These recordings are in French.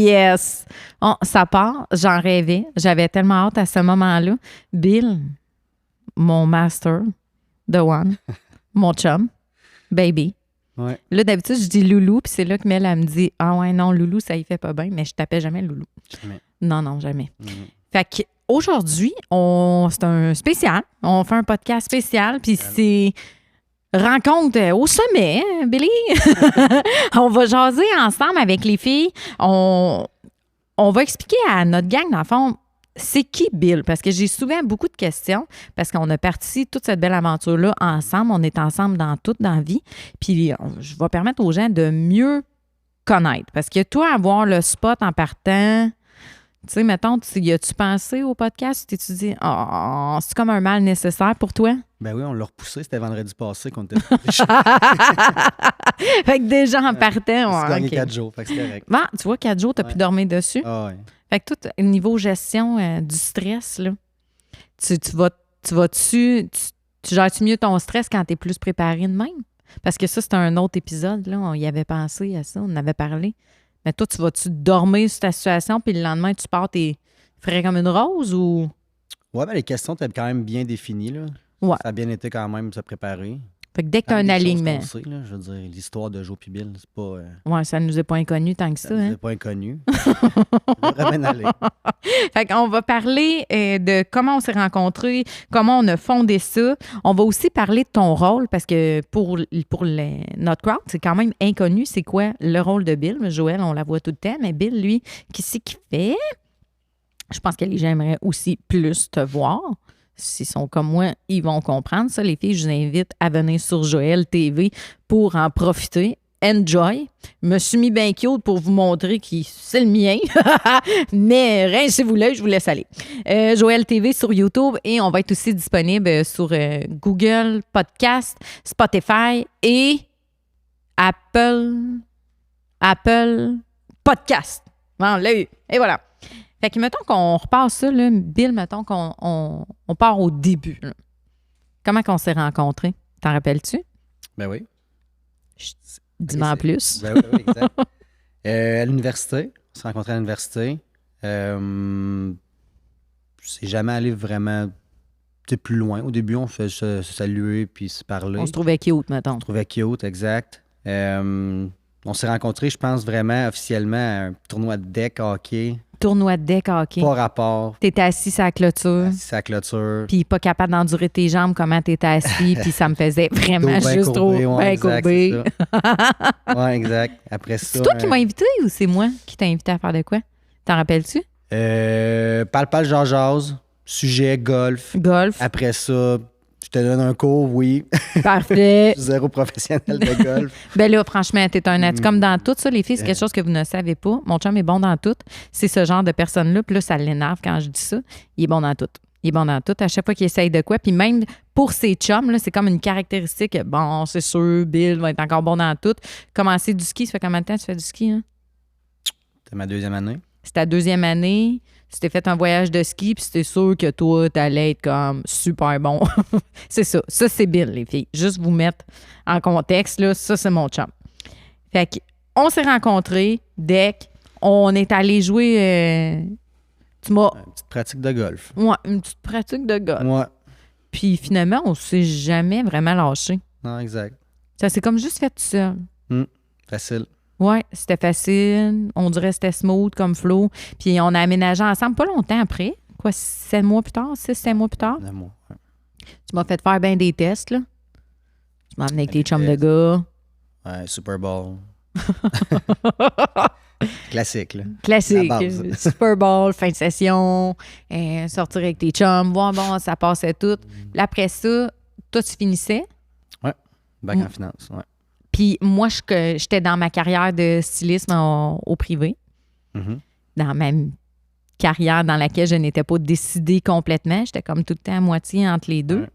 Yes! Ça part, j'en rêvais. J'avais tellement hâte à ce moment-là. Bill, mon master, the one, mon chum, baby. Ouais. Là, d'habitude, je dis Loulou, puis c'est là que Mel, elle me dit « Ah ouais, non, Loulou, ça y fait pas bien. » Mais je tapais jamais Loulou. Jamais. Non, jamais. Mhm. Fait qu'aujourd'hui, c'est un spécial. On fait un podcast spécial, puis c'est rencontre au sommet, hein, Billy. On va jaser ensemble avec les filles. On va expliquer à notre gang, dans le fond, c'est qui Bill? Parce que j'ai souvent beaucoup de questions, parce qu'on a parti toute cette belle aventure-là ensemble. On est ensemble dans dans la vie. Puis je vais permettre aux gens de mieux connaître. Parce que toi, avoir le spot en partant, tu sais, mettons, y as-tu pensé au podcast? T'es-tu dit, c'est comme un mal nécessaire pour toi? Ben oui, on l'a repoussé. C'était vendredi passé qu'on était... Fait que déjà en partant, C'est gagné OK. 4 jours, fait que c'est correct. Bon, tu vois, 4 jours, t'as pu dormir dessus. Ah ouais. Fait que tout, niveau gestion du stress, là, tu gères-tu mieux ton stress quand t'es plus préparé de même? Parce que ça, c'est un autre épisode, là, on y avait pensé à ça, on en avait parlé. Mais toi, tu vas-tu dormir sur ta situation, puis le lendemain, tu pars, t'es frais comme une rose ou... Ouais, ben les questions étaient quand même bien définies, là. Ouais. Ça a bien été quand même de se préparer. Fait que dès que t'as un Des choses alignement... qu'on sait, là, je veux dire, l'histoire de Joe puis Bill, c'est pas... Ouais, ça nous est pas inconnu tant que ça, hein? c'est pas inconnu. Ça devrait bien aller. Fait qu'on va parler de comment on s'est rencontrés, comment on a fondé ça. On va aussi parler de ton rôle, parce que pour notre crowd, c'est quand même inconnu, c'est quoi le rôle de Bill. Joël, on la voit tout le temps, mais Bill, lui, qu'est-ce qu'il fait? Je pense que les gens aimeraient aussi plus te voir. S'ils sont comme moi, ils vont comprendre ça. Les filles, je vous invite à venir sur Joël TV pour en profiter. Enjoy. Je me suis mis bien cute pour vous montrer que c'est le mien. Mais rincez-vous l'œil, je vous laisse aller. Joël TV sur YouTube et on va être aussi disponible sur Google Podcast, Spotify et Apple Podcast. Bon, on l'a eu. Et voilà. Fait que mettons qu'on repasse ça, là, Bill, mettons qu'on part au début. Là. Comment qu'on s'est rencontrés? T'en rappelles-tu? Ben oui. Dis-moi en plus. Ben oui, exact. À l'université, on s'est rencontrés à l'université. C'est jamais allé vraiment plus loin. Au début, on fait se saluer puis se parler. On se trouvait cute, mettons. On se trouvait cute, exact. On s'est rencontrés, je pense, vraiment officiellement à un tournoi de deck hockey. Tournoi de deck hockey. Pas rapport. T'étais assis sur la clôture. Assis sur la clôture. Puis pas capable d'endurer tes jambes, comment t'étais assis. Puis ça me faisait vraiment Dos bien juste trop courbé, ouais, bien exact, courbé. c'est ça. Ouais, exact. Après ça. C'est toi qui m'as invité ou c'est moi qui t'ai invité à faire de quoi? T'en rappelles-tu? Parle, jase. Sujet, golf. Golf. Après ça, je te donne un cours, oui. Parfait. Je suis zéro professionnel de golf. Ben là, franchement, t'es un adulte. Comme dans tout ça, les filles, c'est quelque chose que vous ne savez pas. Mon chum est bon dans tout. C'est ce genre de personne-là. Puis là, ça l'énerve quand je dis ça. Il est bon dans tout. Il est bon dans tout. À chaque fois qu'il essaye de quoi. Puis même pour ses chums, là, c'est comme une caractéristique. Bon, c'est sûr, Bill va être encore bon dans tout. Commencer du ski, ça fait combien de temps que tu fais du ski? Hein? C'est ma deuxième année. C'est ta deuxième année. Tu t'es fait un voyage de ski, puis c'était sûr que toi, t'allais être comme super bon. C'est ça. Ça, c'est Bill, les filles. Juste vous mettre en contexte, là, ça, c'est mon chum. Fait qu'on s'est rencontrés, deck. On est allé jouer... tu m'as... Une petite pratique de golf. Ouais, une petite pratique de golf. Ouais. Puis finalement, on s'est jamais vraiment lâché. Non, exact. Ça s'est comme juste fait tout seul. Facile. Ouais, c'était facile. On dirait que c'était smooth comme flow. Puis on a aménagé ensemble pas longtemps après. Quoi, 7 mois plus tard? 6-7 mois plus tard? Un mois. Ouais. Tu m'as fait faire bien des tests, là. Tu m'as amené avec tes chums de gars. Ouais, Super Bowl. Classique, là. Classique. La base. Super Bowl, fin de session, sortir avec tes chums, voir, bon, ça passait tout. Puis après ça, toi, tu finissais. Ouais. Bac en finance, ouais. Puis moi, j'étais dans ma carrière de stylisme au privé. Mm-hmm. Dans ma carrière dans laquelle je n'étais pas décidée complètement. J'étais comme tout le temps à moitié entre les deux. Ouais.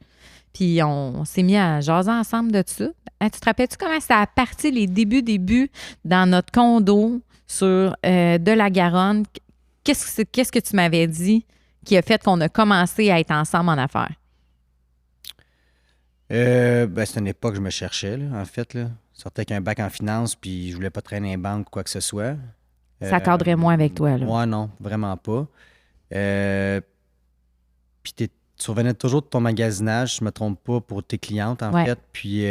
Puis on s'est mis à jaser ensemble de ça. Tu te rappelles-tu comment ça a parti les débuts dans notre condo sur de la Garonne? Qu'est-ce que tu m'avais dit qui a fait qu'on a commencé à être ensemble en affaires? C'était une époque que je me cherchais, là, en fait. Là. Je sortais avec un bac en finance, puis je voulais pas traîner un banque ou quoi que ce soit. Ça cadrait moins avec toi, là. Ouais, non, vraiment pas. Puis tu revenais toujours de ton magasinage, je me trompe pas, pour tes clientes, en Ouais. fait. Puis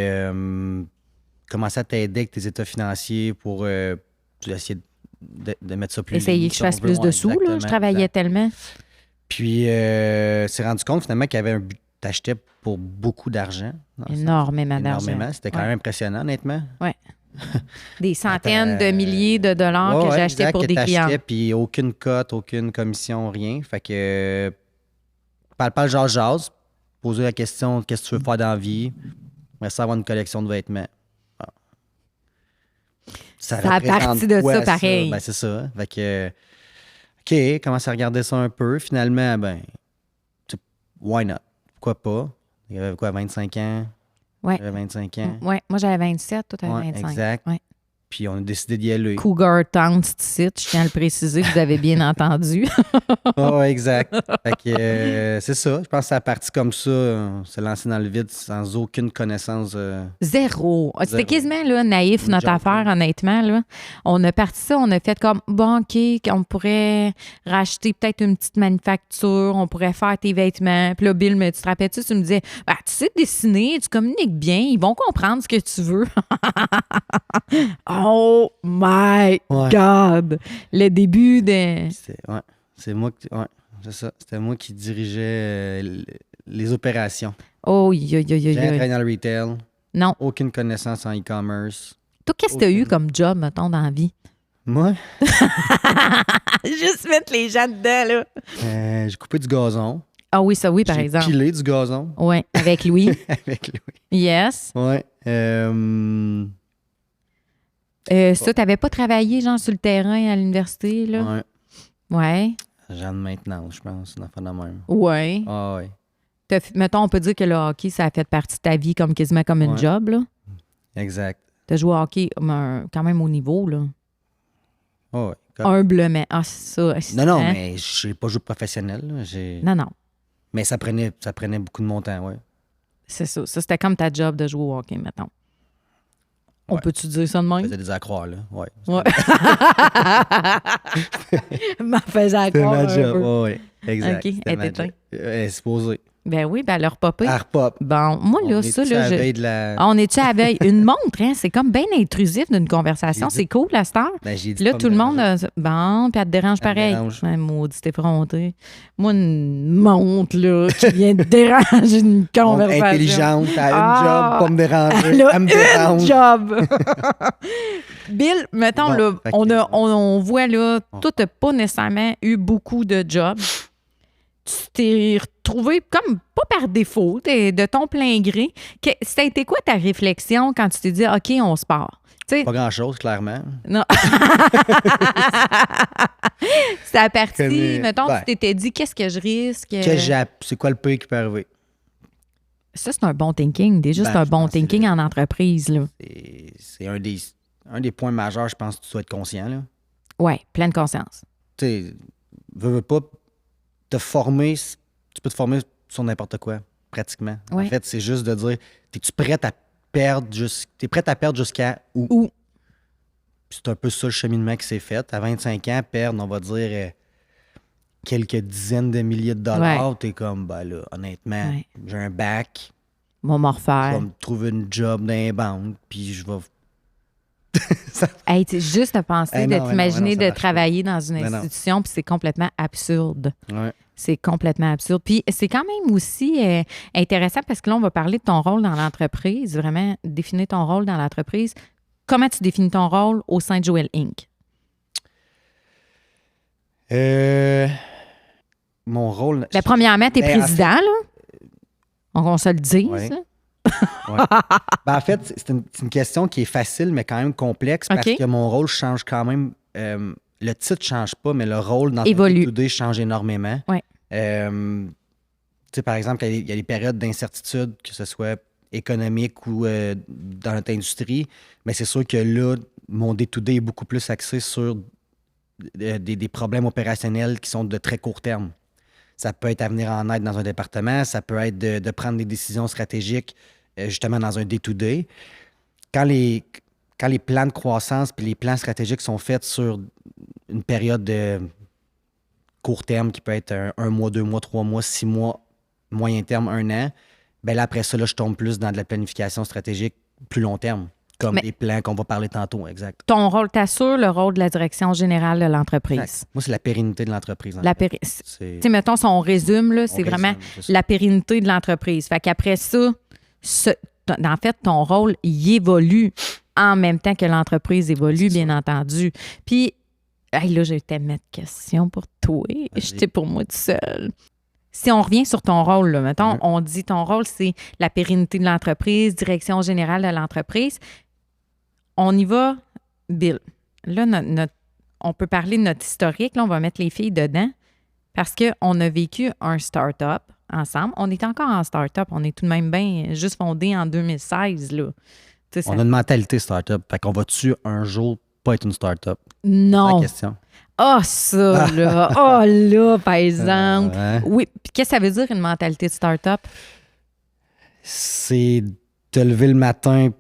commencer à t'aider avec tes états financiers pour essayer de mettre ça plus Essayer ligne, que je si on fasse veut. plus de Ouais, sous, là. Je exactement, travaillais exact. tellement. Puis s'est rendu compte finalement qu'il y avait un but. T'achetais pour beaucoup d'argent. Dans le sens. Énormément d'argent. Énormément. C'était quand Ouais. même impressionnant, honnêtement. Ouais. Des centaines de milliers de dollars Ouais, que ouais, j'achetais exact, pour que des clients. t'achetais, puis aucune cote, aucune commission, rien. Fait que parle, jase. Poser la question, qu'est-ce que tu veux faire dans la vie? Mais ça, avoir une collection de vêtements. Ah. Ça Ça a représente parti de quoi, ça, pareil. Ben, c'est ça. Fait que, OK, commence à regarder ça un peu. Finalement, ben, why not? Pourquoi pas? Il y avait quoi, 25 ans? Ouais. J'avais 25 ans. Ouais. Moi, j'avais 27, toi, t'avais Ouais, 25. exact. Ouais. Puis on a décidé d'y aller. Cougar Town, c'est ici. Je tiens à le préciser, vous avez bien entendu. Ouais, exact. Fait que c'est ça. Je pense que ça a parti comme ça. On s'est lancé dans le vide sans aucune connaissance. Zéro. C'était Zéro. quasiment là, naïf, Une notre joke, affaire, là. honnêtement. Là. On a parti ça, on a fait comme, bon, OK, on pourrait racheter peut-être une petite manufacture, on pourrait faire tes vêtements. Puis là, Bill, tu te rappelles-tu, tu me disais, bah, tu sais dessiner, tu communiques bien, ils vont comprendre ce que tu veux. Oh my Ouais. God! Le début de... Ouais. C'est moi qui. Ouais, c'est ça. C'était moi qui dirigeais les opérations. Oh, yo, yo, yo, J'ai yo. travaillé dans le retail. Non. Aucune connaissance en e-commerce. Toi, qu'est-ce que tu as eu comme job, mettons, dans la vie? Moi, Juste mettre les gens dedans, là. j'ai coupé du gazon. Ah oui, ça oui, par J'ai exemple. pilé du gazon Oui, avec Louis. avec lui. Yes. Ouais. Ça, t'avais pas travaillé, genre, sur le terrain à l'université, là? Ouais. Ouais. Genre de maintenance, je pense, une affaire de même. Ouais. Ah ouais. Mettons, on peut dire que le hockey, ça a fait partie de ta vie comme quasiment comme une Ouais. job, là. Exact. T'as joué au hockey quand même au niveau, là. Ah ouais. Humblement. Ah, c'est ça. Non, Hein? mais j'ai pas joué professionnel. Là. Non, non. Mais ça prenait beaucoup de mon temps, ouais. C'est ça. Ça, c'était comme ta job de jouer au hockey, mettons. On Ouais. peut-tu dire ça de Je même? faisais des accroires, là. Ouais. Ouais. M'en faisais C'était encore ma un job. peu. Ouais. Exact. OK, C'était elle ma t'éteint. job. Elle est supposée. Ben oui, ben leur popé. Arpop. Bon, moi, là, ça, là, je... de la... Ah, on est-tu à la veille? Une montre, hein? C'est comme bien intrusif d'une conversation. J'ai dit- C'est cool, la star. Ben, j'ai dit Là, pas me tout le monde... déranger. Bon, puis elle te dérange Elle me pareil. dérange. Ouais, maudit effronté. Moi, une montre, là, qui vient de déranger une conversation. Intelligente, elle a une Ah! job, pas me déranger. Elle a Elle me une dérange. job! Bill, mettons, Bon, là, fait que- voit, là, toi, t'as pas nécessairement eu beaucoup de jobs. Tu t'es retrouvé comme pas par défaut, de ton plein gré. Ça a été quoi ta réflexion quand tu t'es dit, OK, on se part? Tu sais, Pas grand-chose, clairement. non. C'est à partir, Comme, mettons, ben. tu t'étais dit, qu'est-ce que je risque? C'est quoi le pire qui peut arriver? Ça, c'est un bon thinking. Déjà, Ben, c'est un je bon pense que thinking c'est- en entreprise, là. C'est un des points majeurs, je pense que tu dois être conscient, là. Ouais, pleine conscience. Tu sais, veux pas te former, tu peux te former sur n'importe quoi, pratiquement. Ouais. En fait, c'est juste de dire, t'es-tu prête à perdre t'es prête à perdre jusqu'à où? Où? Puis c'est un peu ça le cheminement qui s'est fait. À 25 ans, perdre, on va dire, quelques dizaines de milliers de dollars, t'es comme, ben là, honnêtement, Ouais. j'ai un bac, Mon m'en je refaire. vais me trouver une job dans les banques, puis je vais... Hey, tu sais, juste à penser Eh de non, t'imaginer ça de marche travailler dans une Ben non. institution, puis c'est complètement absurde. Ouais. C'est complètement absurde. Puis c'est quand même aussi intéressant parce que là, on va parler de ton rôle dans l'entreprise, vraiment définir ton rôle dans l'entreprise. Comment tu définis ton rôle au sein de Joel Inc.? Mon rôle... Ben, premièrement, tu es Ben, en président, là. Donc, on se le dit, Ouais. ça. Ouais. Ben, en fait, c'est une question qui est facile, mais quand même complexe, parce OK. que mon rôle change quand même. Le titre ne change pas, mais le rôle dans Évolue. le day change énormément. Ouais. Tu sais, par exemple, il y a des périodes d'incertitude, que ce soit économique ou dans notre industrie, mais c'est sûr que là, mon day-to-day est beaucoup plus axé sur des problèmes opérationnels qui sont de très court terme. Ça peut être à venir en aide dans un département, ça peut être de prendre des décisions stratégiques justement dans un day-to-day. Quand les plans de croissance puis les plans stratégiques sont faits sur une période de court terme qui peut être un mois, 2 mois, 3 mois, 6 mois, moyen terme, 1 an, ben là, après ça, là, je tombe plus dans de la planification stratégique plus long terme, comme les plans qu'on va parler tantôt, exact. Ton rôle, t'assures le rôle de la direction générale de l'entreprise. Exact. Moi, c'est la pérennité de l'entreprise. Tu sais, mettons, si on résume, là, c'est vraiment la pérennité de l'entreprise. Fait qu'après ça, en fait, ton rôle, il évolue en même temps que l'entreprise évolue, bien entendu. Puis, là, j'ai tellement de questions pour toi. J'étais pour moi tout seul. Si on revient sur ton rôle, là, mettons, on dit ton rôle, c'est la pérennité de l'entreprise, direction générale de l'entreprise. On y va, Bill. Là, on peut parler de notre historique. Là, on va mettre les filles dedans parce qu'on a vécu un start-up ensemble. On est encore en start-up. On est tout de même bien juste fondé en 2016, là. On a une mentalité start-up. Fait qu'on va-tu un jour pas être une start-up? Non. C'est la question. Ah, ça, là. Ah, là, par exemple. Oui. Puis qu'est-ce que ça veut dire, une mentalité de start-up? C'est te lever le matin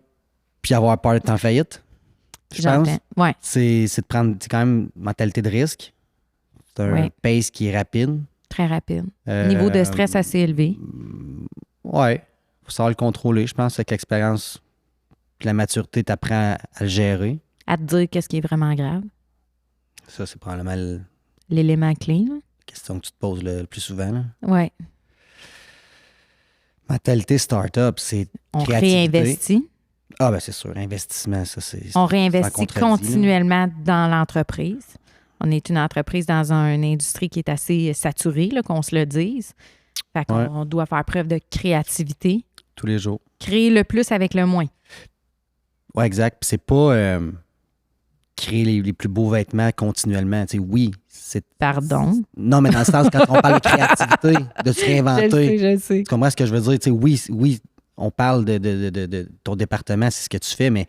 puis avoir peur d'être en faillite, je pense. Ouais. C'est de prendre quand même une mentalité de risque. C'est un pace qui est rapide. Très rapide. Niveau de stress assez élevé. Ouais. Faut savoir le contrôler. Je pense que l'expérience la maturité t'apprend à le gérer. À te dire qu'est-ce qui est vraiment grave. Ça, c'est probablement l'élément clé. La question que tu te poses le plus souvent. Oui. Mentalité start-up, c'est créativité. On réinvestit. Ah, ben c'est sûr. Investissement, ça, c'est... On réinvestit continuellement dans l'entreprise. On est une entreprise dans une industrie qui est assez saturée, là, qu'on se le dise. Fait qu'on doit faire preuve de créativité. Tous les jours. Créer le plus avec le moins. Oui, exact. Puis c'est pas créer les plus beaux vêtements continuellement. Tu sais, oui, c'est... Pardon? Non, mais dans le sens, quand on parle de créativité, de se réinventer. Je sais. Tu comprends ce que je veux dire? Tu sais, oui, on parle de ton département, c'est ce que tu fais, mais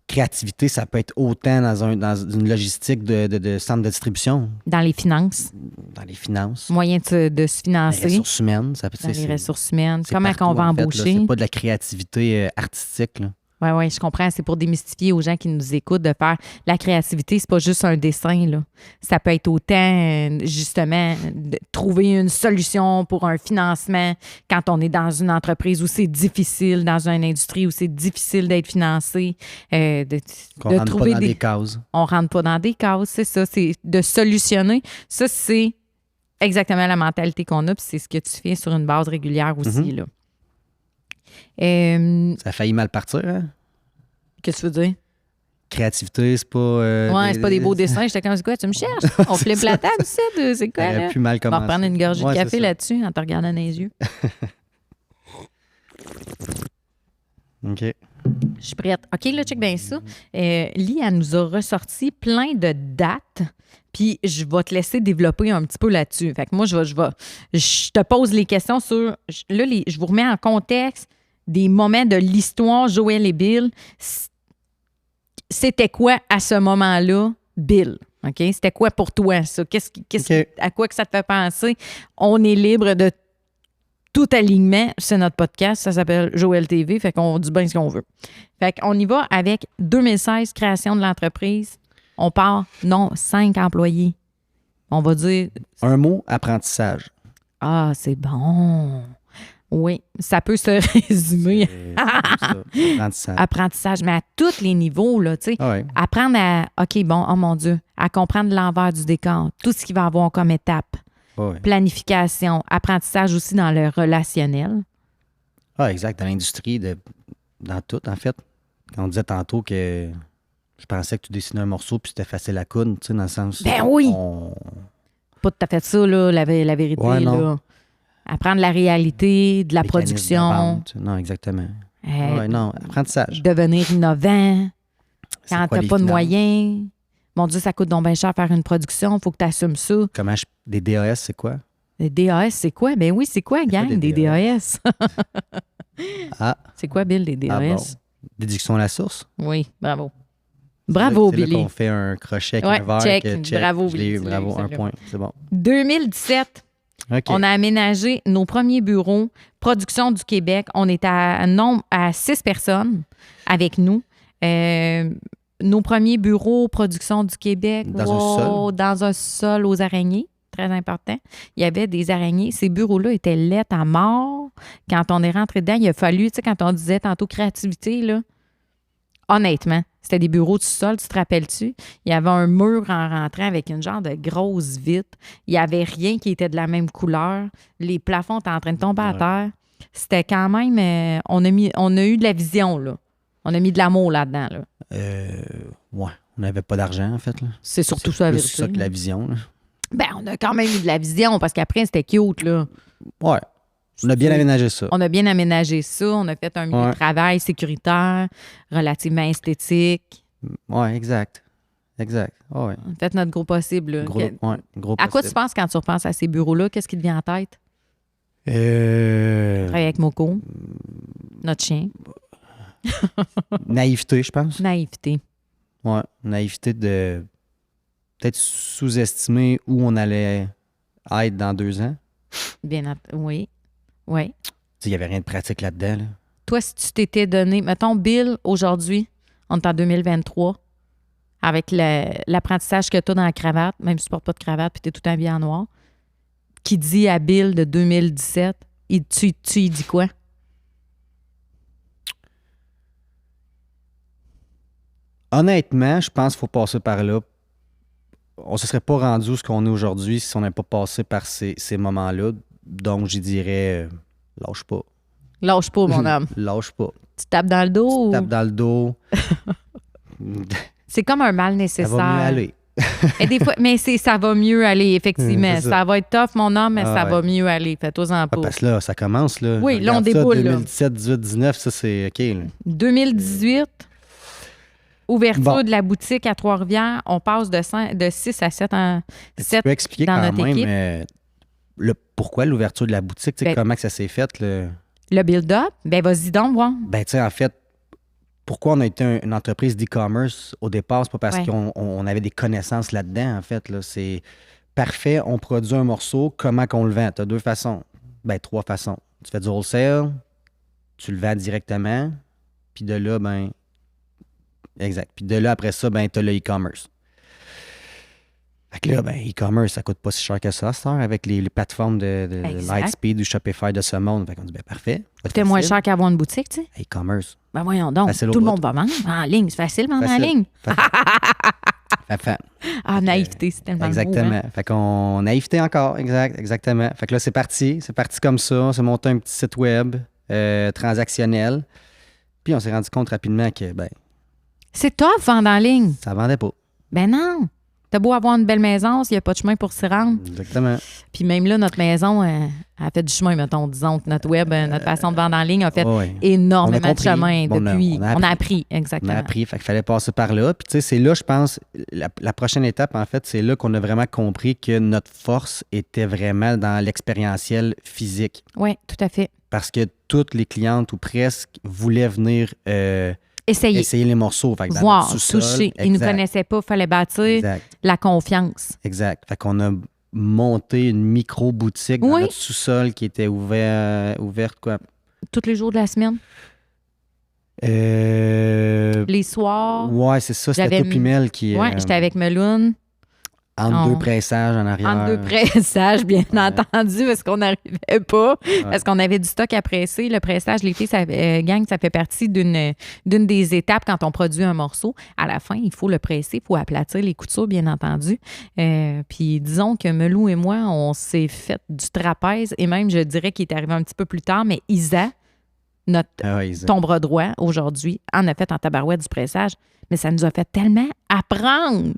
créativité, ça peut être autant dans une logistique de centre de distribution. Dans les finances. Dans les finances. Moyen de se financer. Les ressources humaines. Dans les ressources humaines. Comment on va embaucher? C'est pas de la créativité artistique, là. Oui, je comprends. C'est pour démystifier aux gens qui nous écoutent de faire la créativité, c'est pas juste un dessin, là. Ça peut être autant, justement, de trouver une solution pour un financement quand on est dans une entreprise où c'est difficile, dans une industrie où c'est difficile d'être financé. On rentre pas dans des cases. On rentre pas dans des cases, c'est ça. C'est de solutionner. Ça, c'est exactement la mentalité qu'on a, puis c'est ce que tu fais sur une base régulière aussi, là. Ça a failli mal partir, hein? Qu'est-ce que tu veux dire? Créativité, c'est pas... c'est pas des beaux dessins. J'étais comme, c'est quoi, tu me cherches? On flippe la table, c'est quoi, là? Plus mal commencé. On va reprendre une gorgée de café là-dessus en te regardant dans les yeux. OK. Je suis prête. OK, là, check bien ça. Lee, elle nous a ressorti plein de dates, puis je vais te laisser développer un petit peu là-dessus. Fait que moi, je te pose les questions sur... Là, je vous remets en contexte des moments de l'histoire Joël et Bill. C'était quoi à ce moment-là, Bill? OK? C'était quoi pour toi, ça? À quoi que ça te fait penser? On est libre de tout alignement. C'est notre podcast. Ça s'appelle Joël TV. Fait qu'on dit bien ce qu'on veut. Fait qu'on y va avec 2016, création de l'entreprise. On part, 5 employés. On va dire... Un mot, apprentissage. Ah, c'est bon. Oui, ça peut se résumer. Apprentissage, mais à tous les niveaux, là, tu sais. Ah ouais. Apprendre à, OK, bon, oh mon Dieu, à comprendre l'envers du décor, tout ce qu'il va avoir comme étape. Ah ouais. Planification, apprentissage aussi dans le relationnel. Ah, exact, dans l'industrie, dans tout, en fait. Quand on disait tantôt que je pensais que tu dessinais un morceau puis c'était facile à coudre, tu sais, dans le sens... Ben oui! Pas tout à fait ça, là, la vérité, ouais, là. Apprendre la réalité, de la production. Non, exactement. Non, apprentissage. Devenir innovant. Quand t'as pas de moyens. Mon Dieu, ça coûte donc bien cher faire une production. Il faut que tu assumes ça. Des DAS, c'est quoi? Des DAS, c'est quoi? Ben oui, c'est quoi, gang, des DAS? C'est quoi, Bill, des DAS? Bon. Déduction à la source? Oui, bravo. Bravo, Billy. C'est là qu'on fait un crochet avec un verre. Check. Bravo, Billy. Bravo, un point. C'est bon. 2017. Okay. On a aménagé nos premiers bureaux, production du Québec. On est à 6 personnes avec nous. nos premiers bureaux production du Québec. Dans un sous-sol. Dans un sol aux araignées. Très important. Il y avait des araignées. Ces bureaux-là étaient laids à mort. Quand on est rentré dedans, il a fallu, tu sais, quand on disait tantôt créativité, là, honnêtement, c'était des bureaux du sol, tu te rappelles-tu? Il y avait un mur en rentrant avec une genre de grosse vitre. Il n'y avait rien qui était de la même couleur. Les plafonds étaient en train de tomber à terre. C'était quand même... on a eu de la vision, là. On a mis de l'amour là-dedans, là. Ouais. On n'avait pas d'argent, en fait. Là. C'est surtout ça, la plus vérité. ça que la vision. Là. Ben, on a quand même eu de la vision parce qu'après, c'était cute, là. Ouais. On a bien aménagé ça. On a bien aménagé ça. On a fait un milieu de travail sécuritaire, relativement esthétique. Ouais, exact. Exact. Ouais. On a fait notre gros possible. Là. Gros À quoi tu penses quand tu repenses à ces bureaux-là? Qu'est-ce qui te vient en tête? Travailler avec Moko, notre chien. Naïveté, je pense. Naïveté. Ouais. Naïveté de peut-être sous-estimer où on allait être dans 2 ans. Oui. Oui. Il n'y avait rien de pratique là-dedans. Là. Toi, si tu t'étais donné, mettons, Bill, aujourd'hui, on est en 2023, avec l'apprentissage que tu as dans la cravate, même si tu ne portes pas de cravate puis tu es tout habillé en noir, qui dit à Bill de 2017, tu y dis quoi? Honnêtement, je pense qu'il faut passer par là. On ne se serait pas rendu où ce qu'on est aujourd'hui si on n'avait pas passé par ces moments-là. Donc, j'y dirais, lâche pas. Lâche pas, mon homme. Lâche pas. Tu tapes dans le dos? Tu tapes dans le dos. C'est comme un mal Ça nécessaire. va mieux aller. Et des fois, mais ça va mieux aller, effectivement. C'est ça va être tough, mon homme, mais Ah ça ouais. va mieux aller. Fais-toi-en pas. Parce que là, ça commence. Là. Oui, là, on Regarde ça, déboule, là. 2017, 18, 19, ça, c'est OK. Là. 2018, ouverture Bon. de la boutique à Trois-Rivières. On passe de 6 à 7 en Tu 7 peux expliquer dans quand notre même équipe. pourquoi l'ouverture de la boutique, tu sais, Ben- comment que ça s'est fait? Là? Le build-up, ben vas-y donc, voir. Ben, tu sais, en fait, pourquoi on a été une entreprise d'e-commerce au départ? C'est pas parce Ouais. qu'on avait des connaissances là-dedans, en fait. Là. C'est parfait, on produit un morceau, comment qu'on le vend? Tu as 2 façons. Ben, 3 façons. Tu fais du wholesale, tu le vends directement, puis de là, ben... Exact. Puis de là, après ça, ben, tu as le e-commerce. Fait que là, ben, e-commerce, ça coûte pas si cher que ça, avec les plateformes de Exact. Lightspeed ou Shopify de ce monde. Fait qu'on dit, ben, parfait. C'était moins cher qu'avoir une boutique, tu sais. E-commerce. Ben voyons donc, Facile au tout le bout. monde va vendre en ligne. C'est facile, vendre en Facile. ligne. Fait- Ah, naïveté, c'est tellement Exactement. beau, hein? Fait qu'on naïveté encore, exactement. Fait que là, c'est parti comme ça. On s'est monté un petit site web transactionnel. Puis on s'est rendu compte rapidement que, ben, C'est tough, vendre en ligne. ça vendait pas. Ben non. T'as beau avoir une belle maison, s'il n'y a pas de chemin pour s'y rendre. Exactement. Puis même là, notre maison, elle a fait du chemin, mettons. Disons que notre web, notre façon de vendre en ligne a fait Ouais. énormément On a de compris. chemin Bon, depuis. on a On a appris, exactement. On a appris, fait qu'il fallait passer par là. Puis tu sais, c'est là, je pense, la prochaine étape, en fait, c'est là qu'on a vraiment compris que notre force était vraiment dans l'expérientiel physique. Oui, tout à fait. Parce que toutes les clientes, ou presque, voulaient venir Essayer, essayer les morceaux. Fait que dans voir, notre sous-sol, toucher. Ils ne nous exact, connaissaient pas, il fallait bâtir Exact, la confiance. exact. Fait qu'on a monté une micro-boutique dans Oui. notre sous-sol qui était ouverte, quoi. Tous les jours de la semaine, les soirs. Ouais, c'est ça, c'était J'avais toi puis Mel qui... Oui, j'étais avec Meloun. entre 2 pressages en arrière. Entre 2 pressages, bien entendu, parce qu'on n'arrivait pas, parce qu'on avait du stock à presser. Le pressage, les filles, gang, ça fait partie d'une des étapes quand on produit un morceau. À la fin, il faut le presser, il faut aplatir les coutures, bien entendu. Puis disons que Melou et moi, on s'est fait du trapèze, et même, je dirais qu'il est arrivé un petit peu plus tard, mais Isa, ton bras droit, aujourd'hui, en a fait en tabarouette du pressage, mais ça nous a fait tellement apprendre.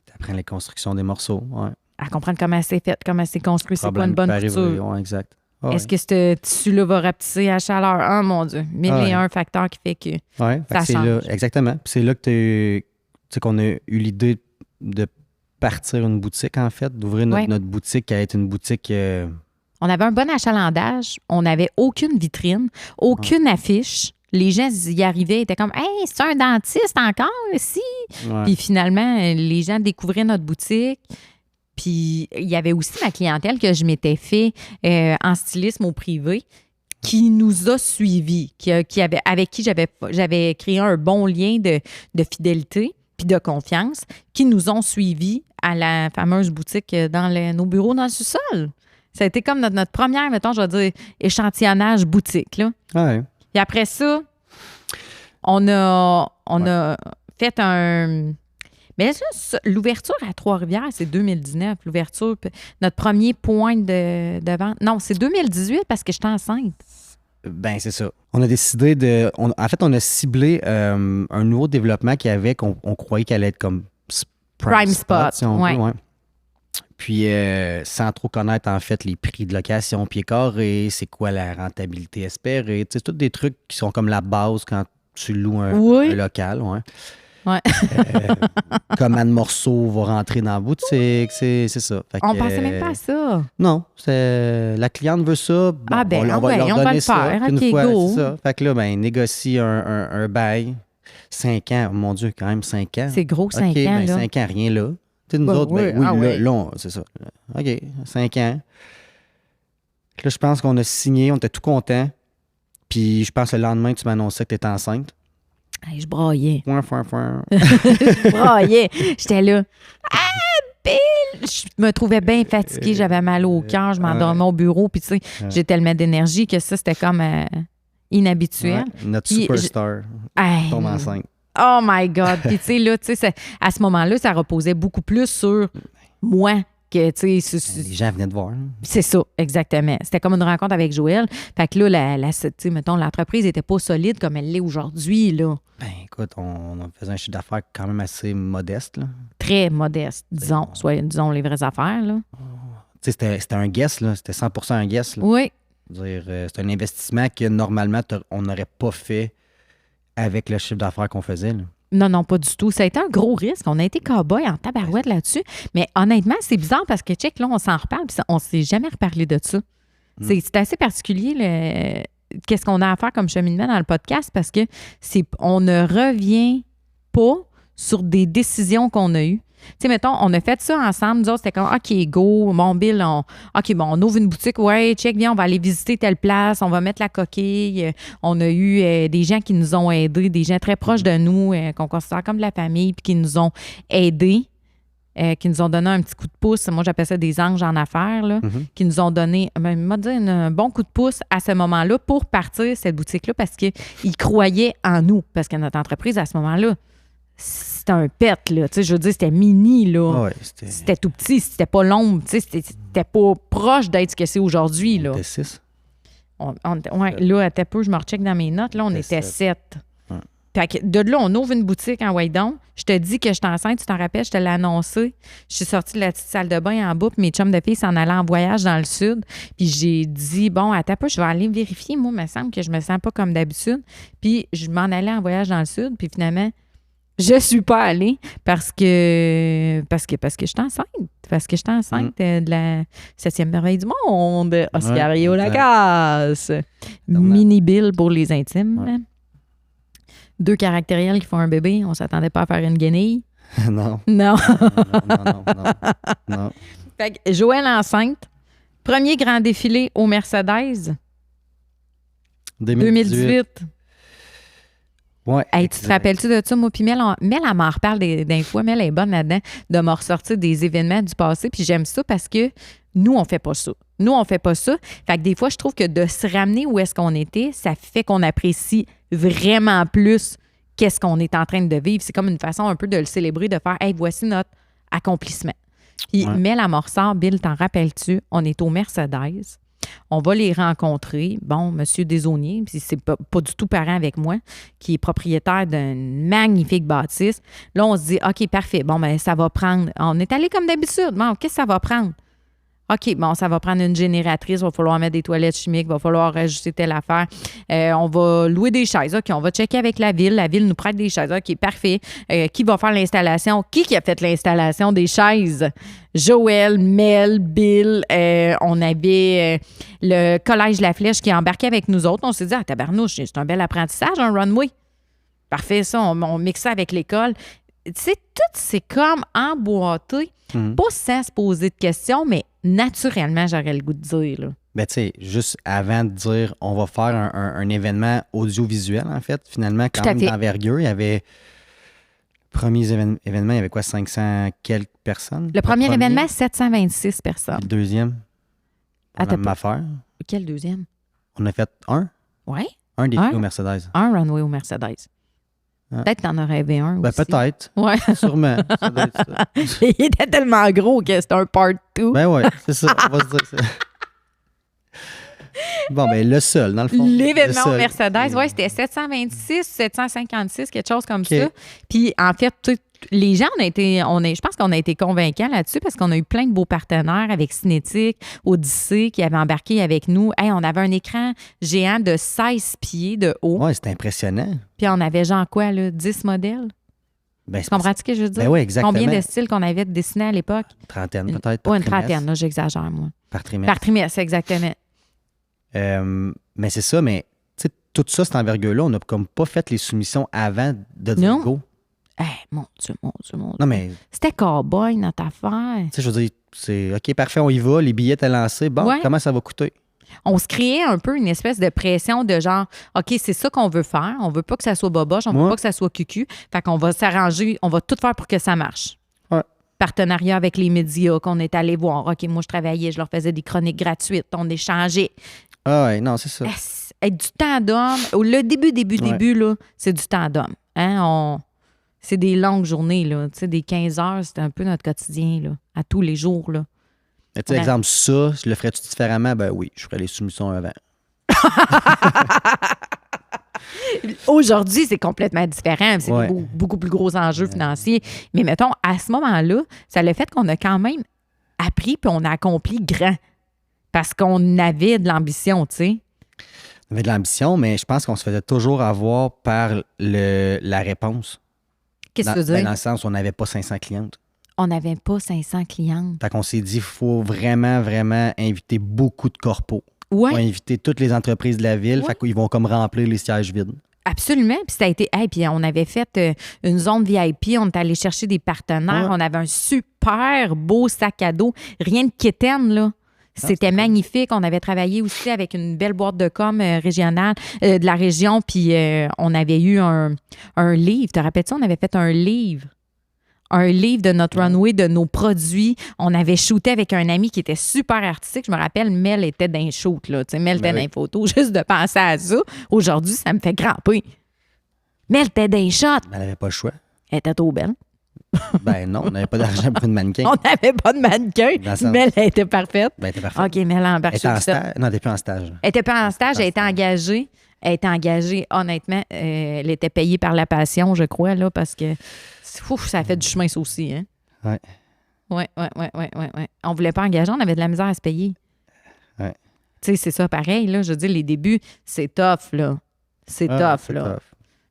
T'apprends les constructions des morceaux, ouais. À comprendre comment c'est fait, comment c'est construit, c'est quoi une bonne couture. Ouais, exact. Ouais. Est-ce que ce tissu-là va rapetisser à chaleur? Ah, mon Dieu, 1001 facteurs qui fait que Ouais, fait ça que c'est change. là, exactement. Puis c'est là que tu sais, qu'on a eu l'idée de partir une boutique, en fait, d'ouvrir notre boutique qui allait être une boutique... On avait un bon achalandage, on n'avait aucune vitrine, aucune affiche. Les gens y arrivaient, ils étaient comme « Hey, c'est un dentiste encore ici? » Ouais. Puis finalement, les gens découvraient notre boutique. Puis il y avait aussi ma clientèle que je m'étais fait en stylisme au privé. qui nous a suivis, avec qui j'avais créé un bon lien de fidélité puis de confiance, qui nous ont suivis à la fameuse boutique dans nos bureaux dans le sous-sol. Ça a été comme notre première, mettons, je vais dire, échantillonnage boutique. Là. Ouais. Et après ça, on a fait un... Mais là, l'ouverture à Trois-Rivières, c'est 2019. L'ouverture, notre premier point de vente. Non, c'est 2018 parce que j'étais enceinte. Ben, c'est ça. On a décidé en fait, on a ciblé un nouveau développement qu'il y avait qu'on croyait qu'elle allait être comme Prime spot, si on ouais. veut, ouais. Puis, sans trop connaître, en fait, les prix de location pied carré, c'est quoi la rentabilité espérée. Tu sais, c'est tous des trucs qui sont comme la base quand tu loues un local, ouais. Ouais. Comment de morceaux va rentrer dans la boutique, c'est ça. Fait On que, pensait même pas à ça. Non, la cliente veut ça. Bon, Ah ben, on va leur on va donner le ça. faire. Puis OK, une fois, go. c'est ça. Fait que là, ben, négocie un bail. 5 ans, mon Dieu, quand même 5 ans. C'est gros, 5 OK, ans, ben, là. 5 ans, rien là. Tu sais, nous Ben autres, oui, ben oui, ah là, oui. là, c'est ça. OK, 5 ans. Là, je pense qu'on a signé, on était tout contents. Puis je pense que le lendemain, tu m'annonçais que tu étais enceinte. Hey, je braillais. Foin. Je braillais. J'étais là. Ah, Bill! Je me trouvais bien fatiguée. J'avais mal au cœur. Je m'endormais au bureau. Puis, tu sais, j'ai tellement d'énergie que ça, c'était comme inhabituel. Ouais, notre Puis, superstar tombe enceinte. Oh my God! Puis, tu sais, là, à ce moment-là, ça reposait beaucoup plus sur moi. Que, tu sais, Les gens venaient de voir. c'est ça, exactement. C'était comme une rencontre avec Joël. Fait que là, tu sais, mettons, l'entreprise n'était pas solide comme elle l'est aujourd'hui, là. Ben, écoute, on faisait un chiffre d'affaires quand même assez modeste, là. Très modeste, disons. Disons les vraies affaires, là. Tu sais, c'était un guess, là. C'était 100% un guess, là. Oui. Je veux dire, c'est un investissement que, normalement, on n'aurait pas fait avec le chiffre d'affaires qu'on faisait, là. Non, pas du tout. Ça a été un gros risque. On a été cow-boy en tabarouette là-dessus. Mais honnêtement, c'est bizarre parce que, check, là, on s'en reparle puis on ne s'est jamais reparlé de ça. C'est assez particulier, qu'est-ce qu'on a à faire comme cheminement dans le podcast parce que on ne revient pas sur des décisions qu'on a eues. Tu sais, mettons, on a fait ça ensemble. Nous autres, c'était comme, OK, go, mon Bill, on ouvre une boutique. Ouais, check, viens, on va aller visiter telle place. On va mettre la coquille. On a eu des gens qui nous ont aidés, des gens très proches de nous, qu'on considère comme de la famille, puis qui nous ont aidés, qui nous ont donné un petit coup de pouce. Moi, j'appelle ça des anges en affaires, là, qui nous ont donné, un bon coup de pouce à ce moment-là pour partir cette boutique-là parce qu'ils croyaient en nous. Parce que notre entreprise, à ce moment-là, c'était un pet, là. Tu sais, je veux dire, c'était mini, là. Ouais, c'était tout petit, c'était pas long, tu sais, c'était pas proche d'être ce que c'est aujourd'hui, là. On était 6. Là, à peu, je me recheck dans mes notes, là, on était 7. Ouais. Fait que de là, on ouvre une boutique en Waydon. Je te dis que je suis enceinte, tu t'en rappelles, je te l'ai annoncé. Je suis sortie de la petite salle de bain en bas, puis mes chums de filles s'en allaient en voyage dans le sud. Puis j'ai dit, bon, attends peu, je vais aller vérifier. Moi, il me semble que je me sens pas comme d'habitude. Puis je m'en allais en voyage dans le sud, puis finalement, je suis pas allée parce que je suis enceinte. Parce que je suis enceinte de la 7e merveille du monde, Oscario Lacasse. Mini Bill pour les intimes. Ouais. 2 caractériels qui font un bébé. On s'attendait pas à faire une guenille. Non. Non. Non. Fait que Joël enceinte. Premier grand défilé au Mercedes. 2018. Ouais. Hey, tu te rappelles-tu de ça? Moi, puis Mel, elle m'en reparle des fois. Mel est bonne là-dedans de me ressortir des événements du passé. Puis j'aime ça parce que nous, on fait pas ça. Fait que des fois, je trouve que de se ramener où est-ce qu'on était, ça fait qu'on apprécie vraiment plus qu'est-ce qu'on est en train de vivre. C'est comme une façon un peu de le célébrer, de faire « Hey, voici notre accomplissement ». Puis Mel, elle me ressort, Bill, t'en rappelles-tu? On est au Mercedes. On va les rencontrer. Bon, M. Desauniers, puis c'est pas du tout parent avec moi, qui est propriétaire d'une magnifique bâtisse. Là, on se dit, OK, parfait. Bon, ben ça va prendre... On est allé comme d'habitude. Bon, qu'est-ce que ça va prendre? OK, bon, ça va prendre une génératrice, il va falloir mettre des toilettes chimiques, il va falloir ajuster telle affaire. On va louer des chaises. OK, on va checker avec la ville. La ville nous prête des chaises. OK, parfait. Qui va faire l'installation? Qui a fait l'installation des chaises? Joël, Mel, Bill. On avait le Collège La Flèche qui embarquait avec nous autres. On s'est dit, tabarnouche, c'est un bel apprentissage, un runway. Parfait, ça, on mixe ça avec l'école. Tu sais, tout, c'est comme emboîté. Pas sans se poser de questions, mais naturellement, j'aurais le goût de dire, là. Ben, tu sais, juste avant de dire on va faire un événement audiovisuel, en fait, finalement, quand Tout à même fait. d'envergure, il y avait. Premiers événements, il y avait quoi, 500 quelques personnes? Le premier événement, 726 personnes. Puis le deuxième, la Attends même pas. affaire. Quel deuxième? On a fait Oui. un défi Un? au Mercedes. Un runway au Mercedes. Ah. Peut-être que t'en as rêvé un Ben, aussi. peut-être. Ouais. Sûrement. Ça doit être ça. Il était tellement gros que c'était un part 2. Ben ouais, c'est ça. On va se dire ça. Bon, ben le seul, dans le fond. L'événement Le au seul. Mercedes, ouais, c'était 726, 756, quelque chose comme OK. ça. Puis, en fait, tu sais, les gens, je pense qu'on a été convaincants là-dessus parce qu'on a eu plein de beaux partenaires avec Cinétique, Odyssée qui avaient embarqué avec nous. Hey, on avait un écran géant de 16 pieds de haut. Ouais, c'était impressionnant. Puis, on avait genre quoi, là, 10 modèles? Ben, Tu comprends ce que je veux dire? Ben oui, exactement. Combien de styles qu'on avait dessinés à l'époque? Trentaine, peut-être. Par Pas une trimestre. trentaine, là, j'exagère, moi. Par trimestre. Par trimestre, exactement. Mais c'est ça, mais tu sais, tout ça, cette envergure-là, on n'a comme pas fait les soumissions avant de dire Non. go. Hey, mon Dieu, mon Dieu, mon Dieu. Non, mais C'était cowboy, notre affaire. tu sais, je veux dire, c'est OK, parfait, on y va, les billets étaient lancés. Bon, Ouais. comment ça va coûter? On se créait un peu une espèce de pression de genre, OK, c'est ça qu'on veut faire. On veut pas que ça soit boboche, on veut Ouais. pas que ça soit cucu. Fait qu'on va s'arranger, on va tout faire pour que ça marche. Ouais. Partenariat avec les médias qu'on est allé voir. OK, moi, je travaillais, je leur faisais des chroniques gratuites, on échangeait. Ah ouais, non, c'est ça. Être du temps d'homme. Le début, Ouais. là, c'est du temps d'homme. Hein? C'est des longues journées, là. Tu sais, des 15 heures, c'était un peu notre quotidien, là, à tous les jours, là. Mais tu sais, exemple, ça, je le ferais-tu différemment? Ben oui, je ferais les soumissions avant. Aujourd'hui, c'est complètement différent. C'est Ouais. beaucoup plus gros enjeux financiers. Mais mettons, à ce moment-là, ça le fait qu'on a quand même appris puis on a accompli grand. Parce qu'on avait de l'ambition, tu sais. On avait de l'ambition, mais je pense qu'on se faisait toujours avoir par la réponse. Qu'est-ce que tu veux Ben, dire? dans le sens où on n'avait pas 500 clientes. On n'avait pas 500 clientes. Fait qu'on s'est dit, il faut vraiment, vraiment inviter beaucoup de corpos. Oui, On va inviter toutes les entreprises de la ville. Ouais. Fait qu'ils vont comme remplir les sièges vides. absolument. Puis ça a été. Hey, puis on avait fait une zone VIP, on est allé chercher des partenaires. Ouais. On avait un super beau sac à dos. Rien de quétaine, là. C'était c'était cool. magnifique. On avait travaillé aussi avec une belle boîte de com régionale de la région. Puis on avait eu un livre. Te rappelles-tu? On avait fait un livre. Un livre de notre runway, de nos produits. On avait shooté avec un ami qui était super artistique. Je me rappelle, Mel était dans les shoots, là. Tu sais, Mel était Ben dans oui. les photos. Juste de penser à ça, aujourd'hui, ça me fait grimper. Mel était dans les shots. Mais elle n'avait pas le choix. Elle était trop belle. Ben non, on n'avait pas d'argent pour une mannequin. On n'avait pas de mannequin. Dans le sens- Mel, elle était parfaite. Ben, t'es parfait. OK, Mel a embarqué Elle était en tout ça. stage. Non, elle n'était plus en stage. Elle n'était pas en stage, elle était En stage. engagée. Elle était engagée, honnêtement. Elle était payée par la passion, je crois, là, parce que ouf, ça a fait du chemin, ça aussi. Hein? Ouais. Ouais. On voulait pas engager, on avait de la misère à se payer. Ouais. Tu sais, c'est ça, pareil, là. Je veux dire, les débuts, c'est tough, là. C'est Ah, tough, c'est là. tough.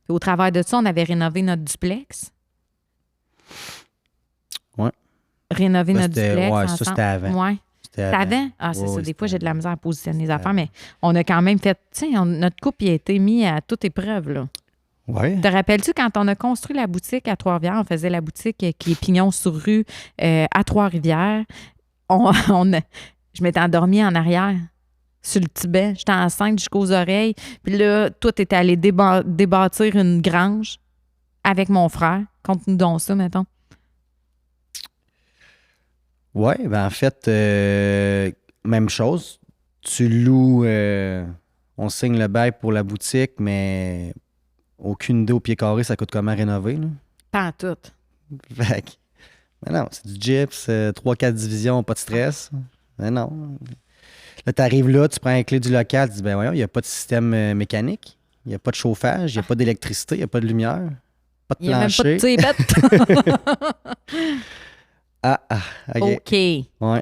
Puis au travers de ça, on avait rénové notre duplex. Ouais. Rénover Ça, notre c'était- duplex. ouais, ça, ensemble. c'était avant. Ouais. C'était C'était avant? Ah, c'est Ouais, ça. ouais, Des fois, c'était j'ai de la avant. misère à positionner les affaires, avant. mais on a quand même fait. Tu sais, notre couple il a été mis à toute épreuve, là. Ouais. Te rappelles-tu quand on a construit la boutique à Trois-Rivières, on faisait la boutique qui est Pignon sur rue à Trois-Rivières. Je m'étais endormie en arrière sur le Tibet. J'étais enceinte jusqu'aux oreilles. Puis là, toi, t'étais allé débâtir une grange avec mon frère. Conte-nous donc ça, mettons. Ouais, ben en fait, même chose. Tu loues, on signe le bail pour la boutique, mais aucune idée au pied carré, ça coûte comment rénover, là. Pas en tout. Fait que, mais non, c'est du gyps, 3-4 divisions, pas de stress. Mais non. Là, tu arrives là, tu prends la clé du local, tu dis, ben voyons, il n'y a pas de système mécanique, il n'y a pas de chauffage, il n'y a pas d'électricité, il n'y a pas de lumière, pas de Il n'y a même pas de plancher. tibet. OK. OK. Ouais.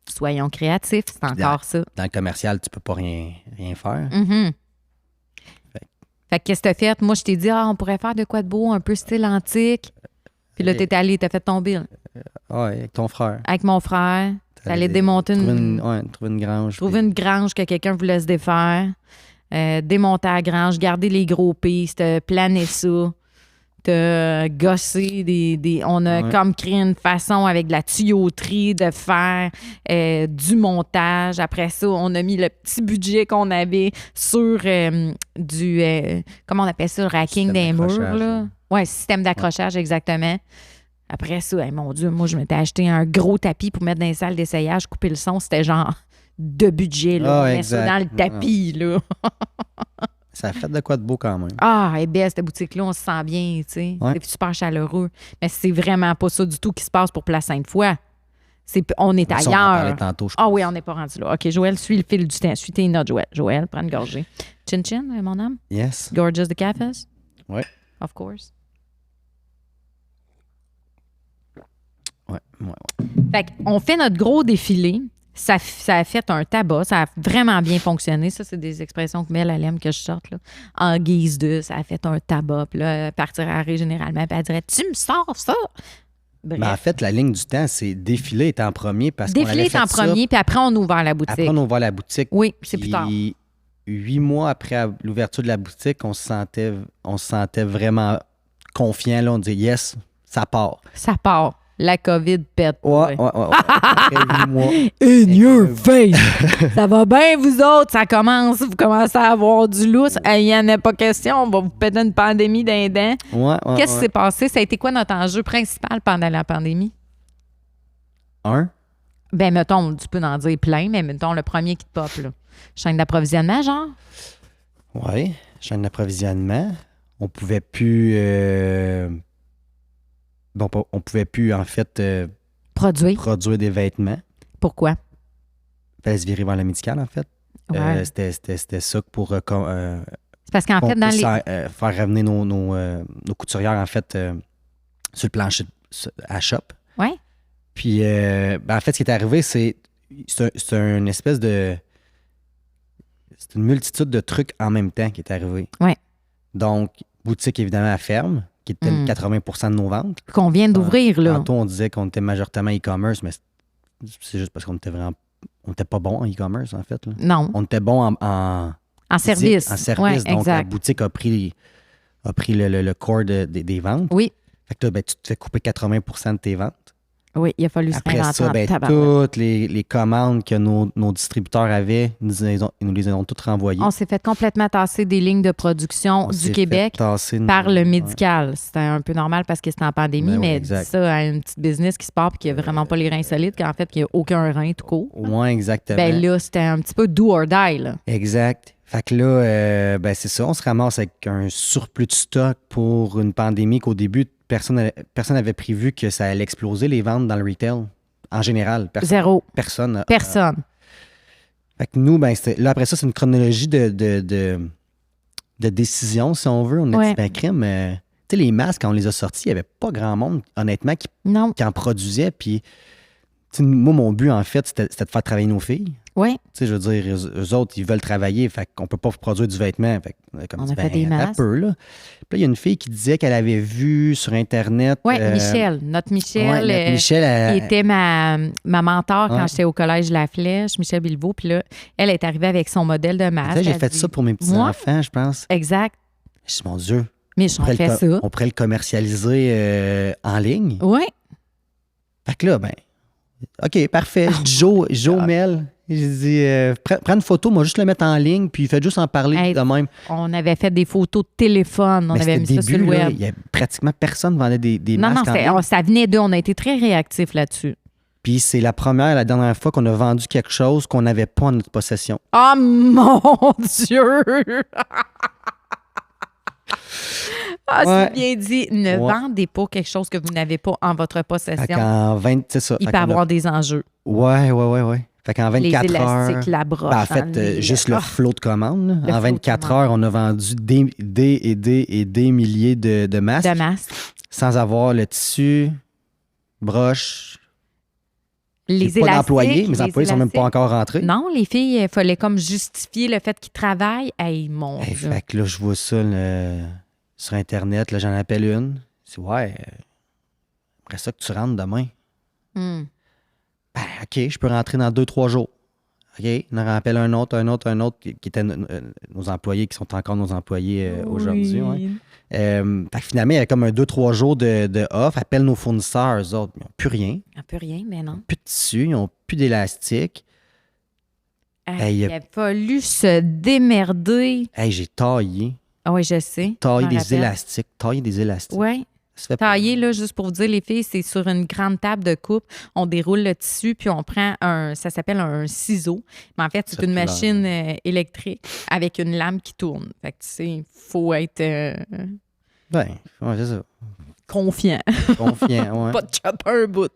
Soyons créatifs, c'est encore ça. Dans le commercial, tu peux pas rien faire. Mhm. Fait- Fait que qu'est-ce que t'as fait? Moi, je t'ai dit, on pourrait faire de quoi de beau, un peu style antique. Puis là, t'es allé, t'as fait ton bill. Ouais, avec ton frère. Avec mon frère, t'allais démonter trouver une grange. trouver une grange que quelqu'un voulait se défaire, démonter la grange, garder les gros pistes, planer ça. t'as gossé on a comme créé une façon avec de la tuyauterie de faire du montage. Après ça, on a mis le petit budget qu'on avait sur comment on appelle ça, le racking des murs, là. Oui, système d'accrochage, exactement. Après ça, mon Dieu, moi, je m'étais acheté un gros tapis pour mettre dans les salles d'essayage, couper le son. C'était genre de budget, là. On met ça dans le tapis, là. Ça a fait de quoi de beau quand même. Ah, et bien, cette boutique-là, on se sent bien, tu sais. Ouais. C'est super chaleureux. Mais c'est vraiment pas ça du tout qui se passe pour Place Sainte-Foy. On est Ça, on en parlait ailleurs. tantôt, je Ah pense. oui, on n'est pas rendu là. OK, Joël, suis le fil du temps. Suis tes notes, Joël. Joël, prends une gorgée. Chin-chin, mon âme? Yes. Gorgeous the Cafés? Ouais. Of course. Ouais. Fait qu'on fait notre gros défilé. Ça a fait un tabac. Ça a vraiment bien fonctionné. Ça, c'est des expressions que Mel, elle aime que je sorte. Là. En guise de, ça a fait un tabac. Puis là, elle partirait généralement. Puis elle dirait, tu me sors ça? Bref. Mais en fait, la ligne du temps, c'est défilé est en premier parce qu'on Défilé avait est en fait ça. premier, puis après, on a ouvert la boutique. Après, on a ouvert la boutique. Oui, c'est plus tard. 8 mois après l'ouverture de la boutique, on se sentait vraiment confiant. Là, on disait, yes, ça part. Ça part. La COVID pète. Ouais. Après 8 mois. In your face! Ça va bien, vous autres? Vous commencez à avoir du lousse. Il n'y en a pas question. On va vous péter une pandémie d'un dent. Qu'est-ce qui s'est passé? Ça a été quoi notre enjeu principal pendant la pandémie? Ben, mettons, tu peux en dire plein, mais mettons le premier qui te pop, là. Chaîne d'approvisionnement, genre? Oui, chaîne d'approvisionnement. On pouvait plus... on pouvait plus, en fait, produire des vêtements. Pourquoi? Il fallait se virer vers le médical, en fait. Ouais. C'était ça pour C'est parce qu'en fait, dans les... faire revenir nos couturières, en fait, sur le plancher à shop. Oui. Puis, en fait, ce qui est arrivé, c'est une espèce de... C'est une multitude de trucs en même temps qui est arrivé. Oui. Donc, boutique, évidemment, à ferme, qui était 80% de nos ventes. Qu'on vient d'ouvrir, là. Tantôt, on disait qu'on était majoritairement e-commerce, mais c'est juste parce qu'on était vraiment... On n'était pas bon en e-commerce, en fait. Là. Non. On était bon en service. En service. Ouais, donc, exact. la boutique a pris le core des ventes. Oui. Fait que là, tu te fais couper 80% de tes ventes. Oui, il a fallu se Après réinventer ça, en tabarouette. toutes les commandes que nos distributeurs avaient, ils nous les ont toutes renvoyées. On s'est fait complètement tasser des lignes de production On du s'est Québec fait tasser par le médical. C'était un peu normal parce que c'était en pandémie, Ben oui, mais exact. dis ça à une petite business qui se part et qui n'a vraiment pas les reins solides, qu'en fait, qui n'a aucun rein tout court. Oui, exactement. Ben là, c'était un petit peu do or die, là. Exact. Fait que là, c'est ça, on se ramasse avec un surplus de stock pour une pandémie qu'au début, personne n'avait prévu que ça allait exploser les ventes dans le retail. En général. Zéro. Personne. Personne. Fait que nous, là, après ça, c'est une chronologie de décision, si on veut. On a dit, crime, tu sais, les masques, quand on les a sortis, il n'y avait pas grand monde, honnêtement, qui en produisait. Puis, moi, mon but, en fait, c'était de faire travailler nos filles. Oui. Tu sais, je veux dire, eux autres, ils veulent travailler, fait qu'on peut pas produire du vêtement. Fait comme On a fait des masques. Peu, là. Puis là, il y a une fille qui disait qu'elle avait vu sur Internet... Oui, Michel. Notre Michel, Michel qui était ma mentor quand j'étais au collège La Flèche, Michel Bilvaux. Puis là, elle est arrivée avec son modèle de masque. J'ai fait ça pour mes petits-enfants, je pense. Exact. Je dis, mon Dieu, mais on fait ça. On pourrait le commercialiser en ligne. Oui. Fait que là, OK, parfait. Joe Mel... J'ai dit, prends une photo, moi, juste le mettre en ligne, puis faites juste en parler de même. On avait fait des photos de téléphone, on avait mis ça sur le web. Il y a pratiquement personne qui vendait des masques en ligne. Ça venait d'eux, on a été très réactifs là-dessus. Puis c'est la dernière fois qu'on a vendu quelque chose qu'on n'avait pas en notre possession. Oh mon Dieu! C'est bien dit. Ne vendez pas quelque chose que vous n'avez pas en votre possession. C'est ça. Il peut y avoir des enjeux. Ouais. Fait qu'en 24 les élastiques, heures... la broche. En fait, juste le flot de commandes. En 24 heures, on a vendu des milliers de masques. De masques. Sans avoir le tissu, broche. Les élastiques. Pas d'employés. Mes employés ne sont même pas encore rentrés. Non, les filles, il fallait comme justifier le fait qu'ils travaillent. Hey, mon Dieu. Fait que là, je vois ça sur Internet. Là, j'en appelle une. Je dis, après ça que tu rentres demain. OK, je peux rentrer dans 2-3 jours. OK, on en rappelle un autre, qui étaient nos employés, qui sont encore nos employés aujourd'hui. Ouais. Fait que finalement, il y avait comme un 2-3 jours de off. Appelle nos fournisseurs, eux autres. Ils n'ont plus rien. Un peu rien, mais non. Plus de tissu, ils n'ont plus d'élastique. Il a fallu se démerder. Hey, j'ai taillé. Ah oui, je sais. Tailler je m'en des rappelle. élastiques. Oui. Ça fait Tailler, là, juste pour vous dire, les filles, c'est sur une grande table de coupe. On déroule le tissu, puis on prend ça s'appelle un ciseau. Mais en fait, c'est une machine électrique avec une lame qui tourne. Fait que, tu sais, il faut être ouais, c'est ça. confiant. Confiant, ouais. Pas de chopper un bout.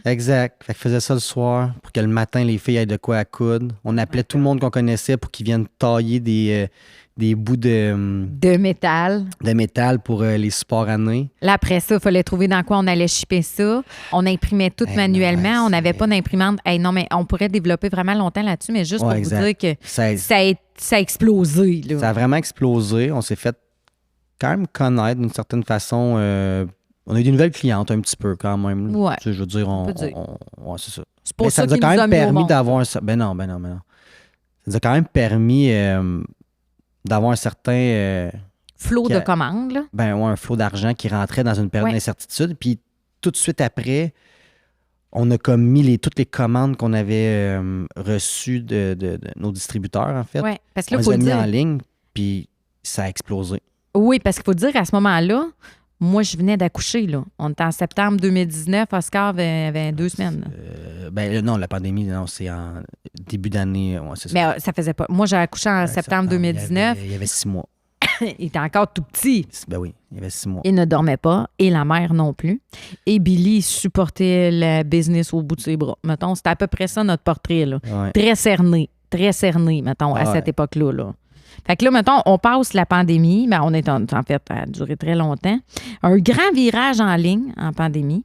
Exact. Fait que je faisais ça le soir pour que le matin, les filles aient de quoi à coudre. On appelait tout le monde qu'on connaissait pour qu'ils viennent tailler des bouts De métal. de métal pour les supports années. Là, après ça, il fallait trouver dans quoi on allait shipper ça. On imprimait tout manuellement. non, On n'avait pas d'imprimante. Hey, non, mais on pourrait développer vraiment longtemps là-dessus, mais juste pour vous dire que Ça ça a explosé. Là. a vraiment explosé. On s'est fait quand même connaître d'une certaine façon. On a eu des nouvelles clientes un petit peu quand même. Ouais. Tu sais, je veux dire, peut c'est ça. C'est pour Mais ça ça nous a qu'il quand nous a même mis au permis monde. d'avoir un... Ben non. Ça nous a quand même permis d'avoir un certain... Flot de commandes, là. un flot d'argent qui rentrait dans une période d'incertitude. Puis tout de suite après, on a comme mis toutes les commandes qu'on avait reçues de nos distributeurs, en fait. Oui, parce que là, On il faut les a mis dire. en ligne, puis ça a explosé. Oui, parce qu'il faut dire qu'à ce moment-là, moi, je venais d'accoucher, là. On était en septembre 2019. Oscar avait 2 semaines. Non, la pandémie, non, c'est en début d'année. Ouais, c'est ça. Mais ça faisait pas. Moi, j'ai accouché en septembre 2019. Il y avait 6 mois. Il était encore tout petit. Ben oui, il y avait 6 mois. Il ne dormait pas, et la mère non plus. Et Billy supportait la business au bout de ses bras. Mettons, c'était à peu près ça notre portrait, là. Ouais. Très cerné, mettons, à cette Ouais. époque-là, là. Fait que là, mettons, on passe la pandémie. Ben, on est en fait, ça a duré très longtemps. Un grand virage en ligne en pandémie.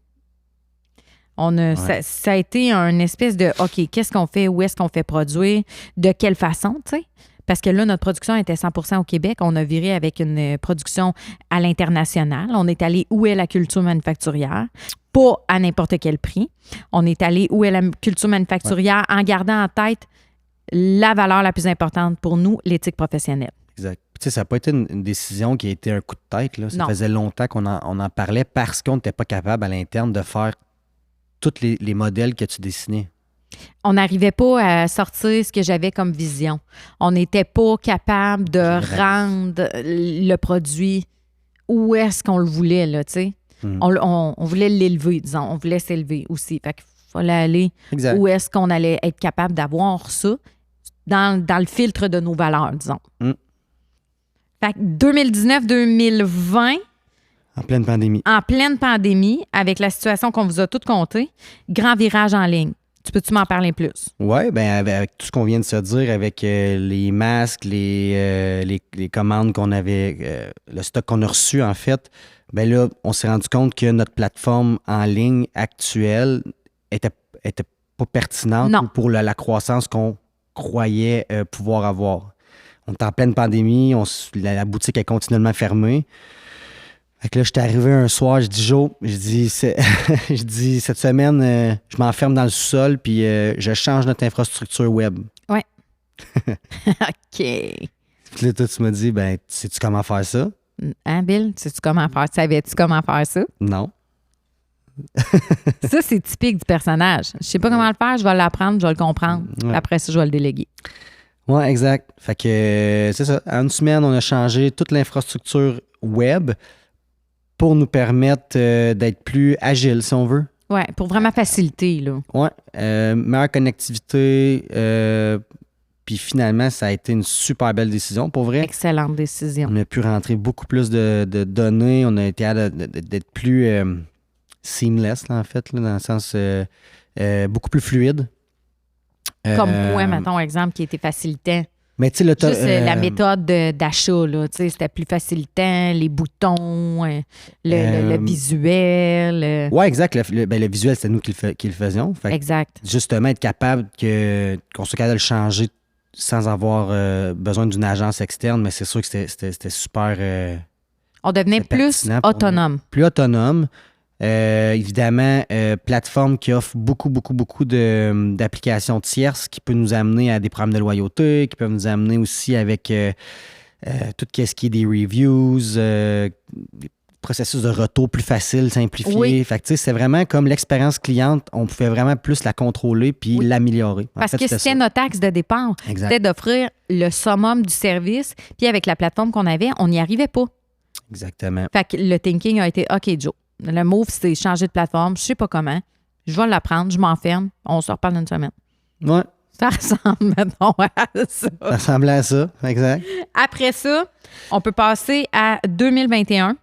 Ça a été un espèce de OK, qu'est-ce qu'on fait? Où est-ce qu'on fait produire? De quelle façon, tu sais? Parce que là, notre production était 100% au Québec. On a viré avec une production à l'international. On est allé où est la culture manufacturière, pas à n'importe quel prix. On est allé où est la culture manufacturière en gardant en tête la valeur la plus importante pour nous, l'éthique professionnelle. Exact. Tu sais, ça n'a pas été une décision qui a été un coup de tête. Là. Ça Non. faisait longtemps qu'on en parlait parce qu'on n'était pas capable à l'interne de faire tous les modèles que tu dessinais. On n'arrivait pas à sortir ce que j'avais comme vision. On n'était pas capable de rendre le produit où est-ce qu'on le voulait, là, tu sais. On voulait l'élever, disons. On voulait s'élever aussi. Fait qu'il fallait aller Exact. où est-ce qu'on allait être capable d'avoir ça dans le filtre de nos valeurs, disons. Fait que 2019-2020, En pleine pandémie. en pleine pandémie, avec la situation qu'on vous a toutes contée, grand virage en ligne. Tu peux-tu m'en parler plus? Oui, avec tout ce qu'on vient de se dire, avec les masques, les commandes qu'on avait, le stock qu'on a reçu, en fait, ben là, on s'est rendu compte que notre plateforme en ligne actuelle était pas pertinente Non. pour la croissance qu'on croyait pouvoir avoir. On est en pleine pandémie, la boutique est continuellement fermée. Fait que là, j'étais arrivé un soir, je dis Joe, je dis cette semaine, je m'enferme dans le sous-sol puis je change notre infrastructure web. Ouais. OK. Puis là, toi, tu m'as dit, sais-tu comment faire ça? Hein, Bill? Sais-tu comment faire? Savais-tu comment faire ça? Non. Ça, c'est typique du personnage. Je sais pas comment le faire, je vais l'apprendre, je vais le comprendre. Ouais. Après ça, je vais le déléguer. Oui, exact. Fait que c'est ça. En une semaine, on a changé toute l'infrastructure web pour nous permettre d'être plus agile, si on veut. Oui, pour vraiment faciliter, là. Oui. Meilleure connectivité. Puis finalement, ça a été une super belle décision, pour vrai. Excellente décision. On a pu rentrer beaucoup plus de données. On a été à d'être plus seamless, là, en fait, là, dans le sens beaucoup plus fluide. Comme quoi, mettons, exemple, qui était facilitant. Mais tu sais, le Juste la méthode d'achat, là. Tu sais, c'était plus facilitant, les boutons, le visuel. Oui, exact. Le visuel, c'était nous qui le faisions. Fait que Exact. justement, être capable qu'on soit capable de le changer sans avoir besoin d'une agence externe, mais c'est sûr que c'était super. On devenait C'était plus pertinent pour autonome. Plus autonome. Évidemment, plateforme qui offre beaucoup d'applications tierces qui peut nous amener à des programmes de loyauté, qui peuvent nous amener aussi avec tout ce qui est des reviews, des processus de retour plus facile, simplifié. Oui. Fait que, tu sais, c'est vraiment comme l'expérience cliente, on pouvait vraiment plus la contrôler puis l'améliorer. Parce que c'était notre axe de départ. Exact. C'était d'offrir le summum du service. Puis avec la plateforme qu'on avait, on n'y arrivait pas. Exactement. Fait que le thinking a été OK, Joe. Le move, c'est changer de plateforme. Je sais pas comment. Je vais l'apprendre, je m'enferme. On se reparle une semaine. Ouais. Ça ressemble, mettons, à ça. Ça ressemblait à ça, exact. Après ça, on peut passer à 2021.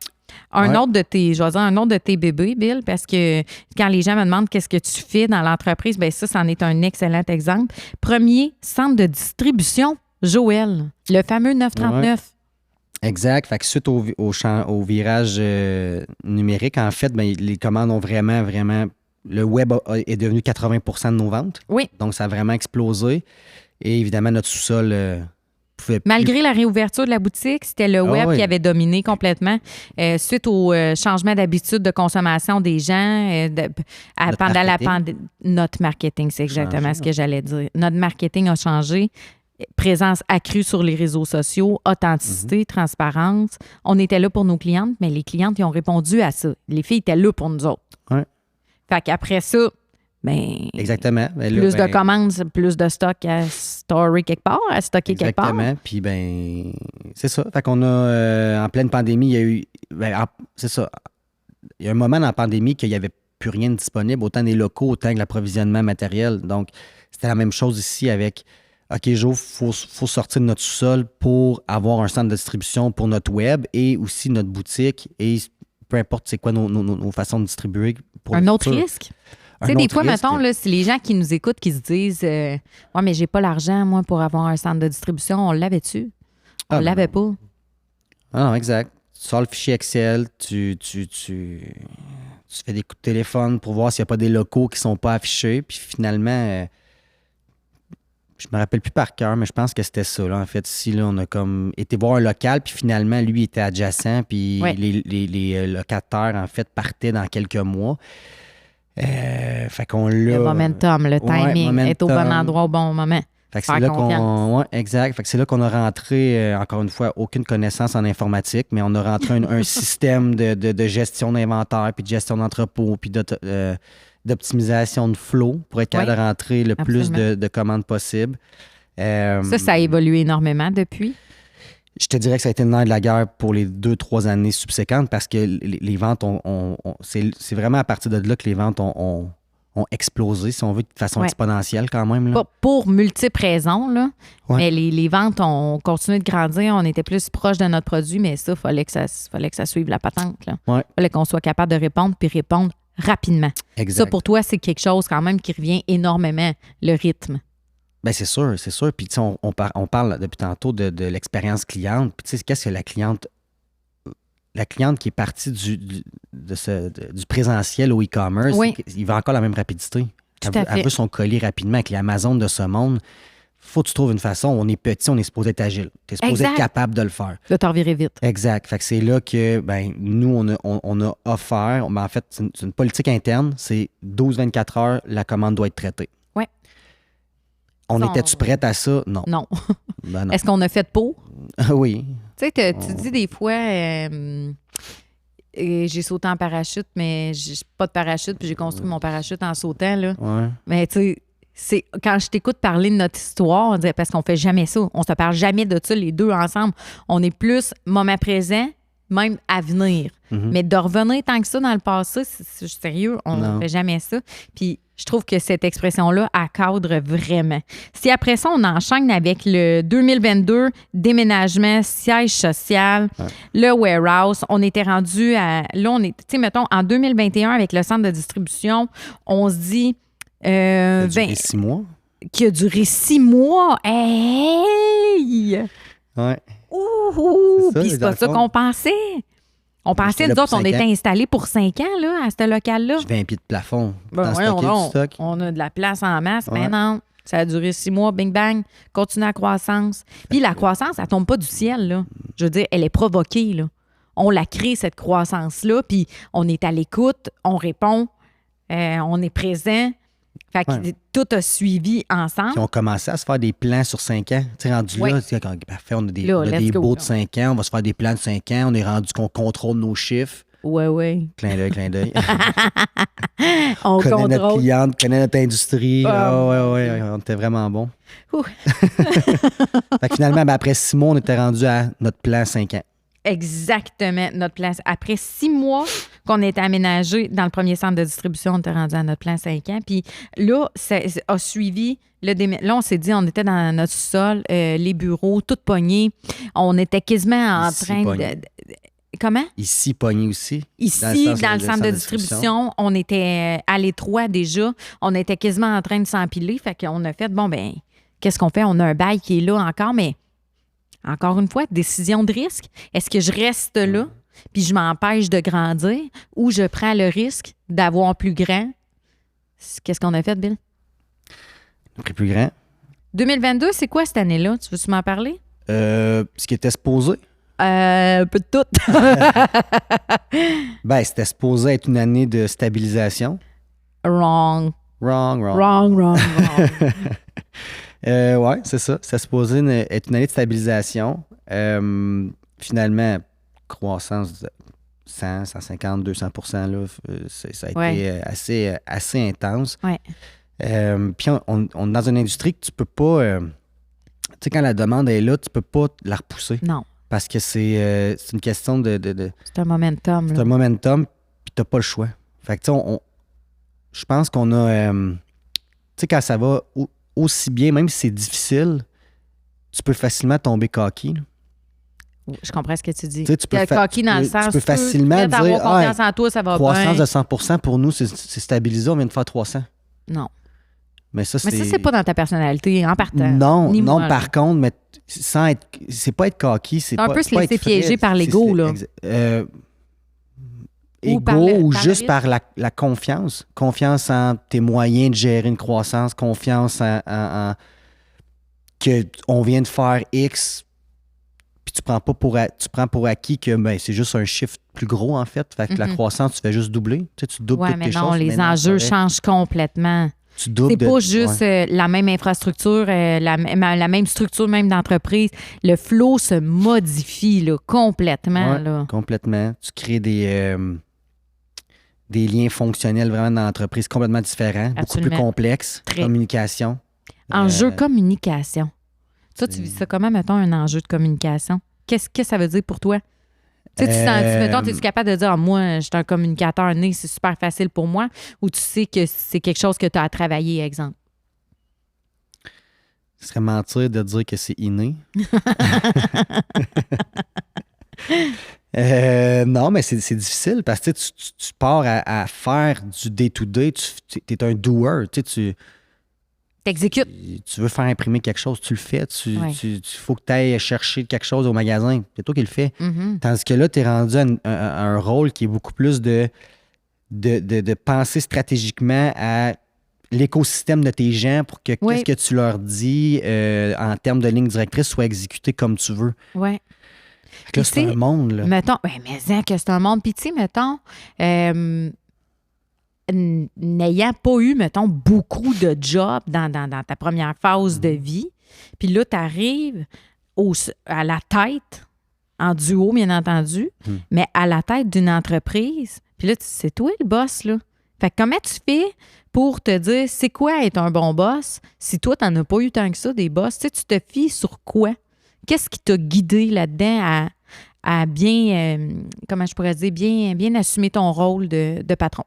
Un autre de tes bébés, Bill, parce que quand les gens me demandent qu'est-ce que tu fais dans l'entreprise, bien ça, c'en est un excellent exemple. Premier centre de distribution, Joël, le fameux 939. Exact. Fait que suite au virage numérique, en fait, ben, les commandes ont vraiment, le web est devenu 80% de nos ventes. Oui. Donc, ça a vraiment explosé. Et évidemment, notre sous-sol pouvait Malgré la réouverture de la boutique, c'était le web qui avait dominé complètement suite au changement d'habitude de consommation des gens pendant la pandémie. Notre marketing, c'est exactement ce que j'allais dire. Notre marketing a changé. Présence accrue sur les réseaux sociaux, authenticité, transparence. On était là pour nos clientes, mais les clientes, ils ont répondu à ça. Les filles étaient là pour nous autres. Ouais. Fait qu'après ça, ben, exactement. Ben, là, plus de commandes, plus de stock à stocker quelque part. Exactement. Puis, ben, c'est ça. Fait qu'on a, en pleine pandémie, il y a eu. Ben, c'est ça. Il y a un moment dans la pandémie qu'il n'y avait plus rien de disponible, autant des locaux, autant que l'approvisionnement matériel. Donc, c'était la même chose ici avec. OK, Joe, il faut sortir de notre sous-sol pour avoir un centre de distribution pour notre web et aussi notre boutique et peu importe c'est quoi nos façons de distribuer. Pour un autre risque? Tu sais, des fois, mettons, là, c'est les gens qui nous écoutent qui se disent ouais, mais j'ai pas l'argent, moi, pour avoir un centre de distribution. On l'avait-tu? On l'avait pas. Ah non, exact. Tu sors le fichier Excel, tu fais des coups de téléphone pour voir s'il n'y a pas des locaux qui ne sont pas affichés. Puis finalement, je me rappelle plus par cœur, mais je pense que c'était ça. Là. En fait, ici, là, on a comme été voir un local, puis finalement, lui était adjacent, puis les locataires, en fait, partaient dans quelques mois. Fait qu'on l'a... Le momentum, le timing, être au bon endroit au bon moment. Fait que c'est là qu'on... exact. Fait que c'est là qu'on a rentré, encore une fois, aucune connaissance en informatique, mais on a rentré un système de gestion d'inventaire, puis de gestion d'entrepôt, puis d'optimisation de flow pour être capable de rentrer le plus de commandes possible. Ça a évolué énormément depuis? Je te dirais que ça a été le nerf de la guerre pour les 2-3 années subséquentes parce que les ventes c'est vraiment à partir de là que les ventes ont explosé, si on veut, de façon exponentielle quand même. Là. Pour multiples raisons, là. Mais les ventes ont continué de grandir. On était plus proche de notre produit, mais ça, fallait que ça suive la patente. Il fallait qu'on soit capable de répondre puis répondre rapidement. Exact. Ça, pour toi, c'est quelque chose quand même qui revient énormément, le rythme. Bien, c'est sûr. Puis, tu sais, on parle depuis tantôt de l'expérience cliente. Puis, tu sais, qu'est-ce que la cliente qui est partie du présentiel au e-commerce, il va encore la même rapidité. Elle veut son colis rapidement avec les Amazon de ce monde. Faut que tu trouves une façon. On est petit, on est supposé être agile. Tu es supposé être capable de le faire. De t'en virer vite. Exact. Fait que c'est là que nous, on a offert. En fait, c'est une politique interne. C'est 12-24 heures, la commande doit être traitée. Oui. On était-tu prête à ça? Non. Non. Non. Est-ce qu'on a fait pour? Oui. Tu sais, tu dis des fois, j'ai sauté en parachute, mais j'ai pas de parachute, puis j'ai construit mon parachute en sautant. Là. Ouais. Mais tu sais, quand je t'écoute parler de notre histoire, parce qu'on fait jamais ça, on se parle jamais de ça les deux ensemble. On est plus moment présent, même à venir. Mm-hmm. Mais de revenir tant que ça dans le passé, c'est sérieux, on ne fait jamais ça. Puis je trouve que cette expression-là, elle cadre vraiment. Si après ça, on enchaîne avec le 2022, déménagement, siège social, le warehouse, on était rendu à... Là, on est, tu sais, mettons, en 2021, avec le centre de distribution, on se dit... ça a duré 6 mois. Qui a duré 6 mois. Hey! Ouais. Ouh! Puis c'est pas ça qu'on pensait. On pensait, nous autres, on était installés pour 5 ans là, à ce local-là. J'ai 20 pieds de plafond. On a de la place en masse. Mais non, ça a duré 6 mois, bing bang, continue la croissance. Puis la croissance, elle tombe pas du ciel, là. Je veux dire, elle est provoquée, là. on la crée, cette croissance-là, puis on est à l'écoute, on répond, on est présent. Fait que tout a suivi ensemble. Puis on commençait à se faire des plans sur 5 ans. Tu sais, rendu là, parfait, on a des, là, on a des go, beaux de 5 ans, on va se faire des plans de 5 ans, on est rendu qu'on contrôle nos chiffres. Ouais. Clin d'œil. On connaît contrôle. notre cliente, connaît notre industrie. Ouais, on était vraiment bon. Fait que finalement, après 6 mois, on était rendu à notre plan 5 ans. Exactement, notre plan. Après 6 mois qu'on était aménagé dans le premier centre de distribution, on était rendu à notre plan 5 ans. Puis là, ça a suivi le Là, on s'est dit, on était dans notre sol, les bureaux, tout pognés. On était quasiment en train de... Comment? Ici, pogné aussi. Ici, dans le centre de distribution, on était à l'étroit déjà. On était quasiment en train de s'empiler. Fait qu'on a fait, qu'est-ce qu'on fait? On a un bail qui est là encore, mais encore une fois, décision de risque. Est-ce que je reste là puis je m'empêche de grandir ou je prends le risque d'avoir plus grand? Qu'est-ce qu'on a fait, Bill? On a pris plus grand. 2022, c'est quoi cette année-là? Tu veux-tu m'en parler? Ce qui était supposé. Un peu de tout. C'était supposé être une année de stabilisation. Wrong. Ouais, c'est ça. C'était supposé être une année de stabilisation. Finalement, croissance de 100, 150, 200 là, ça a été assez intense. Ouais. Puis on est dans une industrie que tu peux pas... tu sais, quand la demande est là, tu peux pas la repousser. Non. Parce que c'est une question de c'est un momentum. C'est un momentum, puis t'as pas le choix. Fait que, tu sais, je pense qu'on a... tu sais, quand ça va aussi bien, même si c'est difficile, tu peux facilement tomber cocky. Je comprends ce que tu dis. Tu peux cocky dans le sens... Tu peux facilement dire... avoir confiance en toi, ça va croissance bien. de 100 pour nous, c'est stabilisé, on vient de faire 300. Non. Mais ça, c'est pas dans ta personnalité, en partant. Non, Ni moi, par contre, mais sans être... C'est pas être cocky, c'est un pas... peu se laisser piéger par l'ego, là. Ego ou juste par la confiance. Confiance en tes moyens de gérer une croissance, confiance en qu'on vient de faire X, puis tu prends pour acquis que c'est juste un chiffre plus gros, en fait. Fait que la croissance, tu fais juste doubler. Tu doubles toutes tes choses. Les enjeux changent complètement. C'est pas juste la même infrastructure, la même structure même d'entreprise. Le flow se modifie là, complètement. Ouais, là. Complètement. Tu crées des liens fonctionnels vraiment dans l'entreprise complètement différents, beaucoup plus complexes. Communication. Enjeu communication. Ça, tu vis ça comment, mettons, un enjeu de communication? Qu'est-ce que ça veut dire pour toi? Tu sais, mettons, es-tu capable de dire, moi, je suis un communicateur né, c'est super facile pour moi, ou tu sais que c'est quelque chose que tu as à travailler, exemple? Ce serait mentir de dire que c'est inné. Non, mais c'est difficile parce que tu pars à faire du day-to-day, tu es un doer, tu t'exécutes. Tu veux faire imprimer quelque chose, tu le fais. Il faut que tu ailles chercher quelque chose au magasin. C'est toi qui le fais. Mm-hmm. Tandis que là, tu es rendu à un rôle qui est beaucoup plus de penser stratégiquement à l'écosystème de tes gens pour que qu'est-ce que tu leur dis en termes de ligne directrice soit exécuté comme tu veux. Oui. Là, c'est un monde. Là. Mettons, mais que c'est un monde. Puis tu sais, mettons... n'ayant pas eu, mettons, beaucoup de jobs dans ta première phase de vie, puis là, tu arrives à la tête, en duo, bien entendu, mais à la tête d'une entreprise, puis là, c'est toi le boss, là. Fait que comment tu fais pour te dire, c'est quoi être un bon boss si toi, tu n'en as pas eu tant que ça, des boss? Tu sais, tu te fies sur quoi? Qu'est-ce qui t'a guidé là-dedans à bien, comment je pourrais dire, bien assumer ton rôle de patron?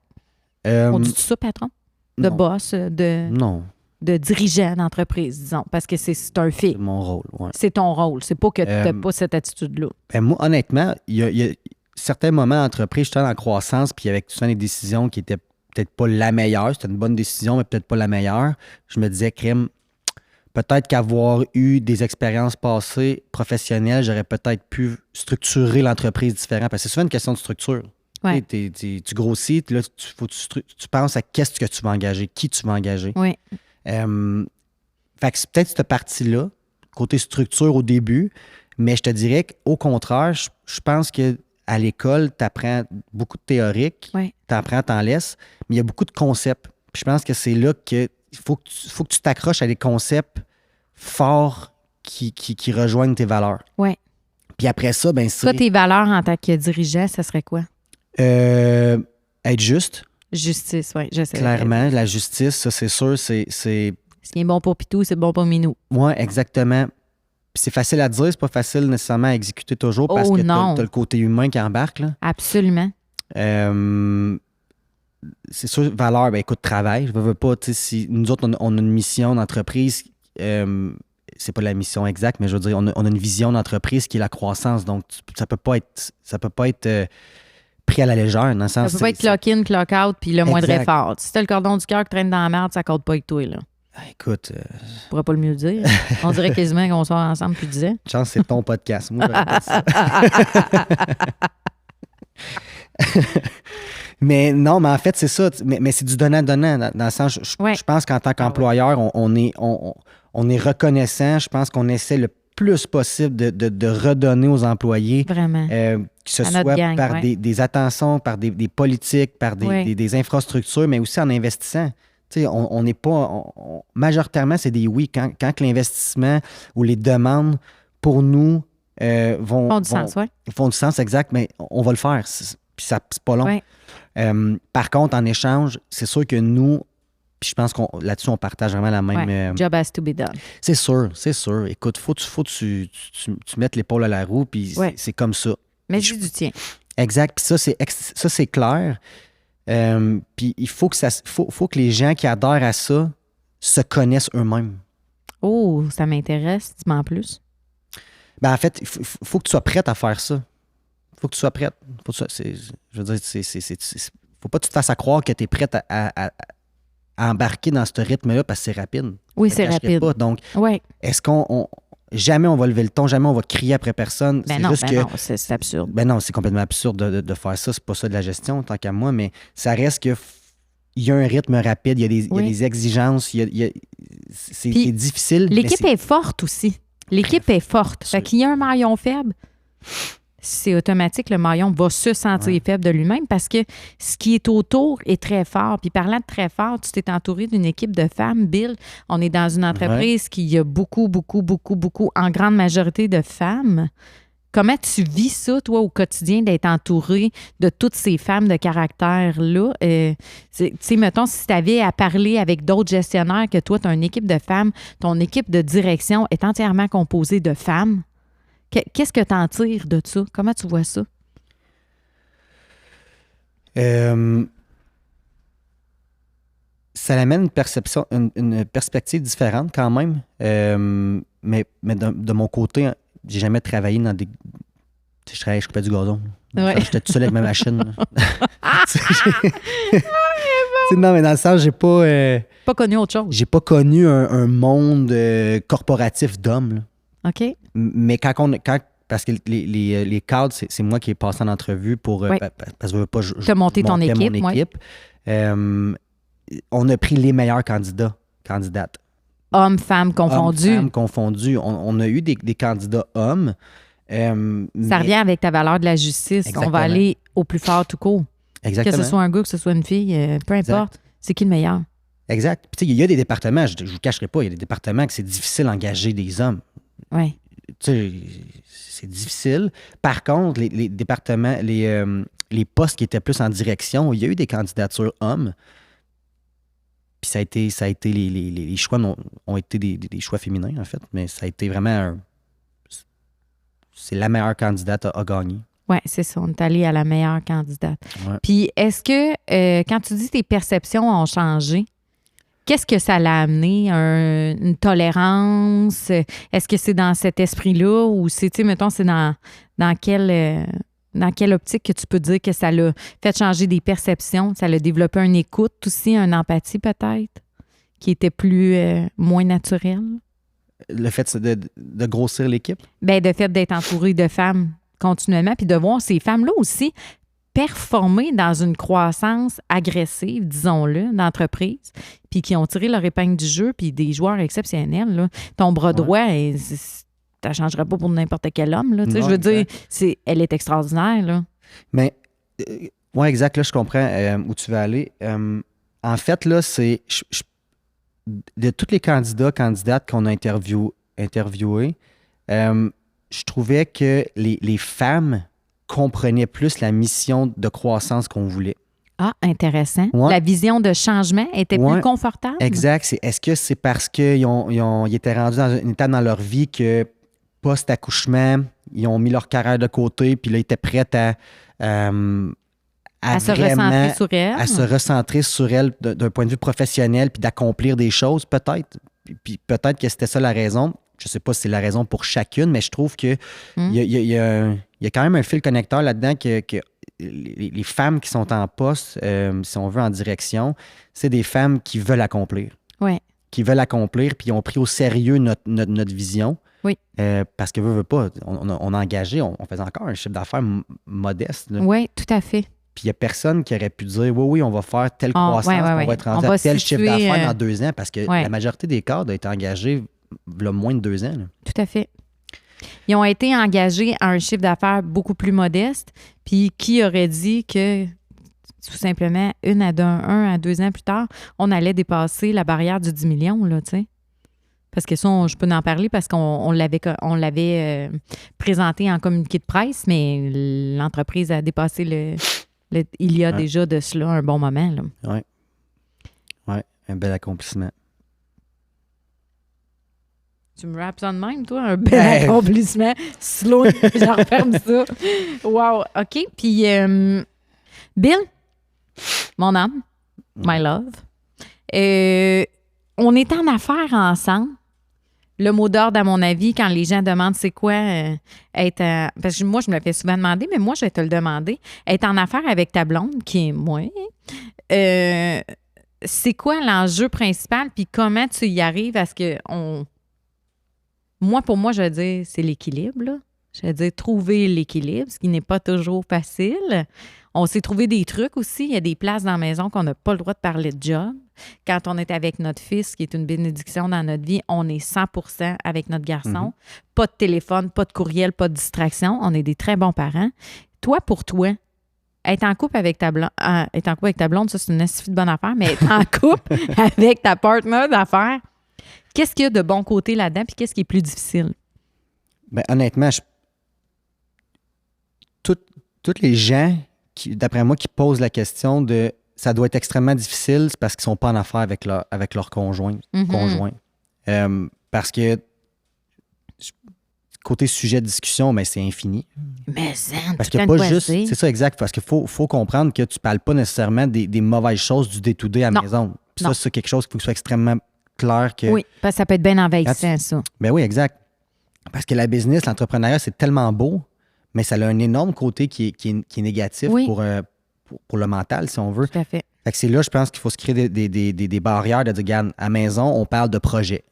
On dit ça, patron? De boss, Non. De dirigeant d'entreprise, disons, parce que c'est un fait. C'est mon rôle, oui. C'est ton rôle. C'est pas que tu n'as pas cette attitude-là. Moi, honnêtement, il y a certains moments d'entreprise, j'étais en croissance, puis avec souvent des décisions qui étaient peut-être pas la meilleure. C'était une bonne décision, mais peut-être pas la meilleure. Je me disais, crime, peut-être qu'avoir eu des expériences passées professionnelles, j'aurais peut-être pu structurer l'entreprise différemment. Parce que c'est souvent une question de structure. Ouais. Tu grossis, là, tu penses à qu'est-ce que tu vas engager, qui tu vas engager. Oui. Fait que c'est peut-être cette partie-là, côté structure au début, mais je te dirais qu'au contraire, je pense que à l'école, tu apprends beaucoup de théorique, Ouais. tu apprends, tu en laisses, mais il y a beaucoup de concepts. Puis je pense que c'est là qu'il faut que tu t'accroches à des concepts forts qui rejoignent tes valeurs. Ouais. Puis après ça, ben Toi, c'est tes valeurs en tant que dirigeant, ça serait quoi? être juste, Justice, oui, je sais. clairement. La justice, ça, c'est sûr, c'est... Ce qui est bon pour Pitou, c'est bon pour Minou. Ouais, exactement. Puis c'est facile à dire, c'est pas facile nécessairement à exécuter toujours parce Oh que non. t'as le côté humain qui embarque, là. Absolument. C'est sûr, valeur, ben écoute, travail. Je veux pas, tu sais, si nous autres, on a une mission d'entreprise, c'est pas la mission exacte, mais je veux dire, on a une vision d'entreprise qui est la croissance. Donc, ça peut pas être pris à la légère, dans le sens... Ça peut pas être clock in, clock out, puis le moindre Exact. effort. Si t'as le cordon du cœur qui traîne dans la merde, ça compte pas avec toi, là. Écoute, Je pourrais pas le mieux dire. On dirait quasiment qu'on sort ensemble depuis 10 ans. chance, c'est ton podcast. Moi, j'aurais pas dit ça. Mais non, mais en fait, c'est ça. Mais c'est du donnant-donnant, dans le sens, Ouais. je pense qu'en tant qu'employeur, on est reconnaissant. Je pense qu'on essaie le plus possible de redonner aux employés, Vraiment. que ce À notre soit gang, par ouais. des attentions, par des politiques, par Ouais. des infrastructures, mais aussi en investissant. Tu sais, on n'est pas... majoritairement, c'est des oui. Quand que l'investissement ou les demandes, pour nous, Font du sens, oui. font du sens, exact, mais on va le faire. Puis ça, c'est pas long. Ouais. Par contre, en échange, c'est sûr que nous, puis je pense qu'on là-dessus, on partage vraiment la même... Ouais. Job has to be done. c'est sûr. Écoute, faut que tu mettes l'épaule à la roue, puis Ouais. c'est comme ça. Mais Je- c'est du tien. Exact. Puis ça, c'est clair. Puis il faut que les gens qui adhèrent à ça se connaissent eux-mêmes. Oh, ça m'intéresse. Dis-moi en plus. Ben, en fait, il faut que tu sois prête à faire ça. Il faut que tu sois prête. Je veux dire, faut pas que tu te fasses à croire que tu es prête à embarquer dans ce rythme-là parce que c'est rapide. Oui, Je te c'est cacherai rapide. pas. Donc, Oui. est-ce qu'on... Jamais on va lever le ton, jamais on va crier après personne. Ben C'est non, juste que... non, c'est absurde. Ben non, c'est complètement absurde de faire ça. C'est pas ça de la gestion, tant qu'à moi, mais ça reste que il y a un rythme rapide, il y a des, Oui. il y a des exigences, c'est Puis, difficile. mais L'équipe c'est- est forte aussi. L'équipe est forte. Fait qu'il y a un maillon faible, c'est automatique, le maillon va se sentir faible de lui-même parce que ce qui est autour est très fort. Puis parlant de très fort, tu t'es entouré d'une équipe de femmes. Bill, on est dans une entreprise qui a beaucoup, en grande majorité de femmes. Comment tu vis ça, toi, au quotidien, d'être entouré de toutes ces femmes de caractère-là? Tu sais, mettons, si tu avais à parler avec d'autres gestionnaires que toi, tu as une équipe de femmes, ton équipe de direction est entièrement composée de femmes. Qu'est-ce que tu en tires de ça? Comment tu vois ça? Ça amène une perspective différente quand même. Mais de mon côté, j'ai jamais travaillé dans des... Tu sais, je coupais du gazon. Ouais. J'étais tout seul avec ma machine. là. Tu sais, non, mais dans le sens, j'ai Pas connu autre chose. pas connu un monde corporatif d'hommes. Là. OK? Mais parce que les cadres, c'est moi qui ai passé en entrevue pour... Ouais. parce que je veux pas... T'as monté ton montais équipe, mon ouais. équipe. On a pris les meilleurs candidates. Hommes, femmes confondus. Hommes, femmes confondus. On a eu des candidats hommes. Ça mais- revient avec ta valeur de la justice. On Exactement. va aller au plus fort tout court. Exactement. Que ce soit un gars, que ce soit une fille, peu importe. C'est qui le meilleur? Exact. Puis, tu sais, il y a des départements, je ne vous cacherai pas, il y a des départements que c'est difficile d'engager des hommes. Oui. Tu sais, c'est difficile. Par contre, les départements, les postes qui étaient plus en direction, il y a eu des candidatures hommes. Puis ça a été les choix ont été des choix féminins, en fait. Mais ça a été vraiment c'est la meilleure candidate à gagner. Oui, c'est ça. On est allé à la meilleure candidate. Ouais. Puis, est-ce que, quand tu dis tes perceptions ont changé, qu'est-ce que ça l'a amené? Une tolérance? Est-ce que c'est dans cet esprit-là ou c'est, tu sais, mettons, c'est dans quelle optique que tu peux dire que ça l'a fait changer des perceptions? Ça l'a développé une écoute aussi, une empathie peut-être, qui était moins naturelle? Le fait de grossir l'équipe. Bien, de fait d'être entouré de femmes continuellement, puis de voir ces femmes-là aussi performer dans une croissance agressive, disons-le, d'entreprise, puis qui ont tiré leur épingle du jeu, puis des joueurs exceptionnels. Là. Ton bras droit, tu ne changerais pas pour n'importe quel homme. Là. Tu sais, Non, je veux dire, exact. elle est extraordinaire. Là. Mais, ouais, exact, là, je comprends où tu veux aller. En fait, là, c'est... de tous les candidates qu'on a interviewés, je trouvais que les femmes comprenaient plus la mission de croissance qu'on voulait. Ah, intéressant. Ouais. La vision de changement était Ouais. plus confortable? Exact. Est-ce que c'est parce qu'ils ils étaient rendus dans une étape dans leur vie que, post-accouchement, ils ont mis leur carrière de côté, puis là, ils étaient prêts À se recentrer sur elle? à se recentrer sur elle d'un point de vue professionnel, puis d'accomplir des choses, peut-être. Puis peut-être que c'était ça la raison. Je ne sais pas si c'est la raison pour chacune, mais je trouve qu'il y a quand même un fil connecteur là-dedans que les femmes qui sont en poste, si on veut, en direction, c'est des femmes qui veulent accomplir. Oui. Qui veulent accomplir, puis ils ont pris au sérieux notre vision. Oui. Parce que veut pas, on a engagé, on faisait encore un chiffre d'affaires modeste. Là. Oui, tout à fait. Puis il n'y a personne qui aurait pu dire oui, on va faire telle croissance, on va être rendu à tel chiffre d'affaires dans 2 ans, parce que la majorité des cadres ont été engagés il y a moins de 2 ans. Là. Tout à fait. Ils ont été engagés à un chiffre d'affaires beaucoup plus modeste. Puis qui aurait dit que, tout simplement, 1 à 2 ans plus tard, on allait dépasser la barrière du 10 millions, là, tu sais? Parce que ça, je peux en parler parce qu'on l'avait présenté en communiqué de presse, mais l'entreprise a dépassé il y a déjà de cela un bon moment. Oui. Oui, un bel accomplissement. Tu me rappes ça de même, toi? Un bel accomplissement. Slow, j'en referme ça. Wow, OK. Puis, Bill, mon âme, my love, on est en affaires ensemble. Le mot d'ordre, à mon avis, quand les gens demandent c'est quoi être... parce que moi, je me le fais souvent demander, mais moi, je vais te le demander. Être en affaires avec ta blonde, qui est moi, c'est quoi l'enjeu principal, puis comment tu y arrives à ce que pour moi, je veux dire, c'est l'équilibre, là. Je veux dire, trouver l'équilibre, ce qui n'est pas toujours facile. On s'est trouvé des trucs aussi. Il y a des places dans la maison qu'on n'a pas le droit de parler de job. Quand on est avec notre fils, qui est une bénédiction dans notre vie, on est 100% avec notre garçon. Pas de téléphone, pas de courriel, pas de distraction. On est des très bons parents. Toi, pour toi, être en couple avec ta blonde, ça, c'est une astuce de bonne affaire, mais être en couple avec ta partenaire d'affaires, qu'est-ce qu'il y a de bon côté là-dedans, puis qu'est-ce qui est plus difficile? Bien, honnêtement, tous les gens, d'après moi, qui posent la question de ça doit être extrêmement difficile, c'est parce qu'ils ne sont pas en affaires avec leur conjoint. Parce que côté sujet de discussion, mais c'est infini. Mais ça, parce que pas juste. C'est ça, exact. Parce qu'il faut comprendre que tu ne parles pas nécessairement des mauvaises choses du day-to-day à la maison. Puis ça, c'est quelque chose qu'il faut que ce soit extrêmement clair que. Oui, parce que ça peut être bien envahissant, ça. Ben oui, exact. Parce que la business, l'entrepreneuriat, c'est tellement beau, mais ça a un énorme côté qui est négatif pour le mental, si on veut. Tout à fait. Fait que c'est là, je pense qu'il faut se créer des barrières de dire, regarde, à la maison, on parle de projet.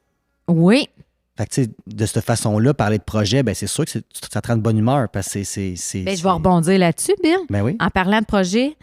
Oui. Fait que, tu sais, de cette façon-là, parler de projet, ben c'est sûr que ça te rend de bonne humeur parce que je vais rebondir là-dessus, Bill. Ben oui. En parlant de projet,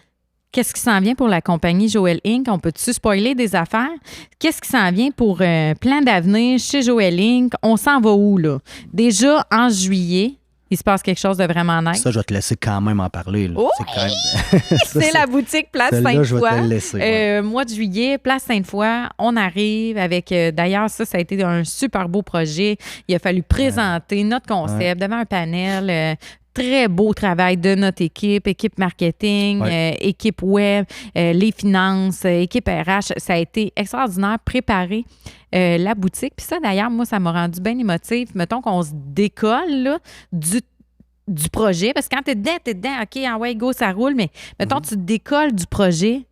qu'est-ce qui s'en vient pour la compagnie Joël Inc? On peut-tu spoiler des affaires? Qu'est-ce qui s'en vient pour plan d'avenir chez Joël Inc? On s'en va où, là? Déjà, en juillet, il se passe quelque chose de vraiment nice. Ça, je vais te laisser quand même en parler. Là. Oh, c'est quand même... c'est la boutique Place Sainte-Foy. Je vais te le laisser. Mois de juillet, Place Sainte-Foy, on arrive avec... d'ailleurs, ça a été un super beau projet. Il a fallu présenter notre concept devant un panel... très beau travail de notre équipe marketing, équipe web, les finances, équipe RH. Ça a été extraordinaire, préparer la boutique. Puis ça, d'ailleurs, moi, ça m'a rendu bien émotive. Mettons qu'on se décolle là, du projet. Parce que quand t'es dedans, OK, go, ça roule. Mais mettons, tu te décolles du projet.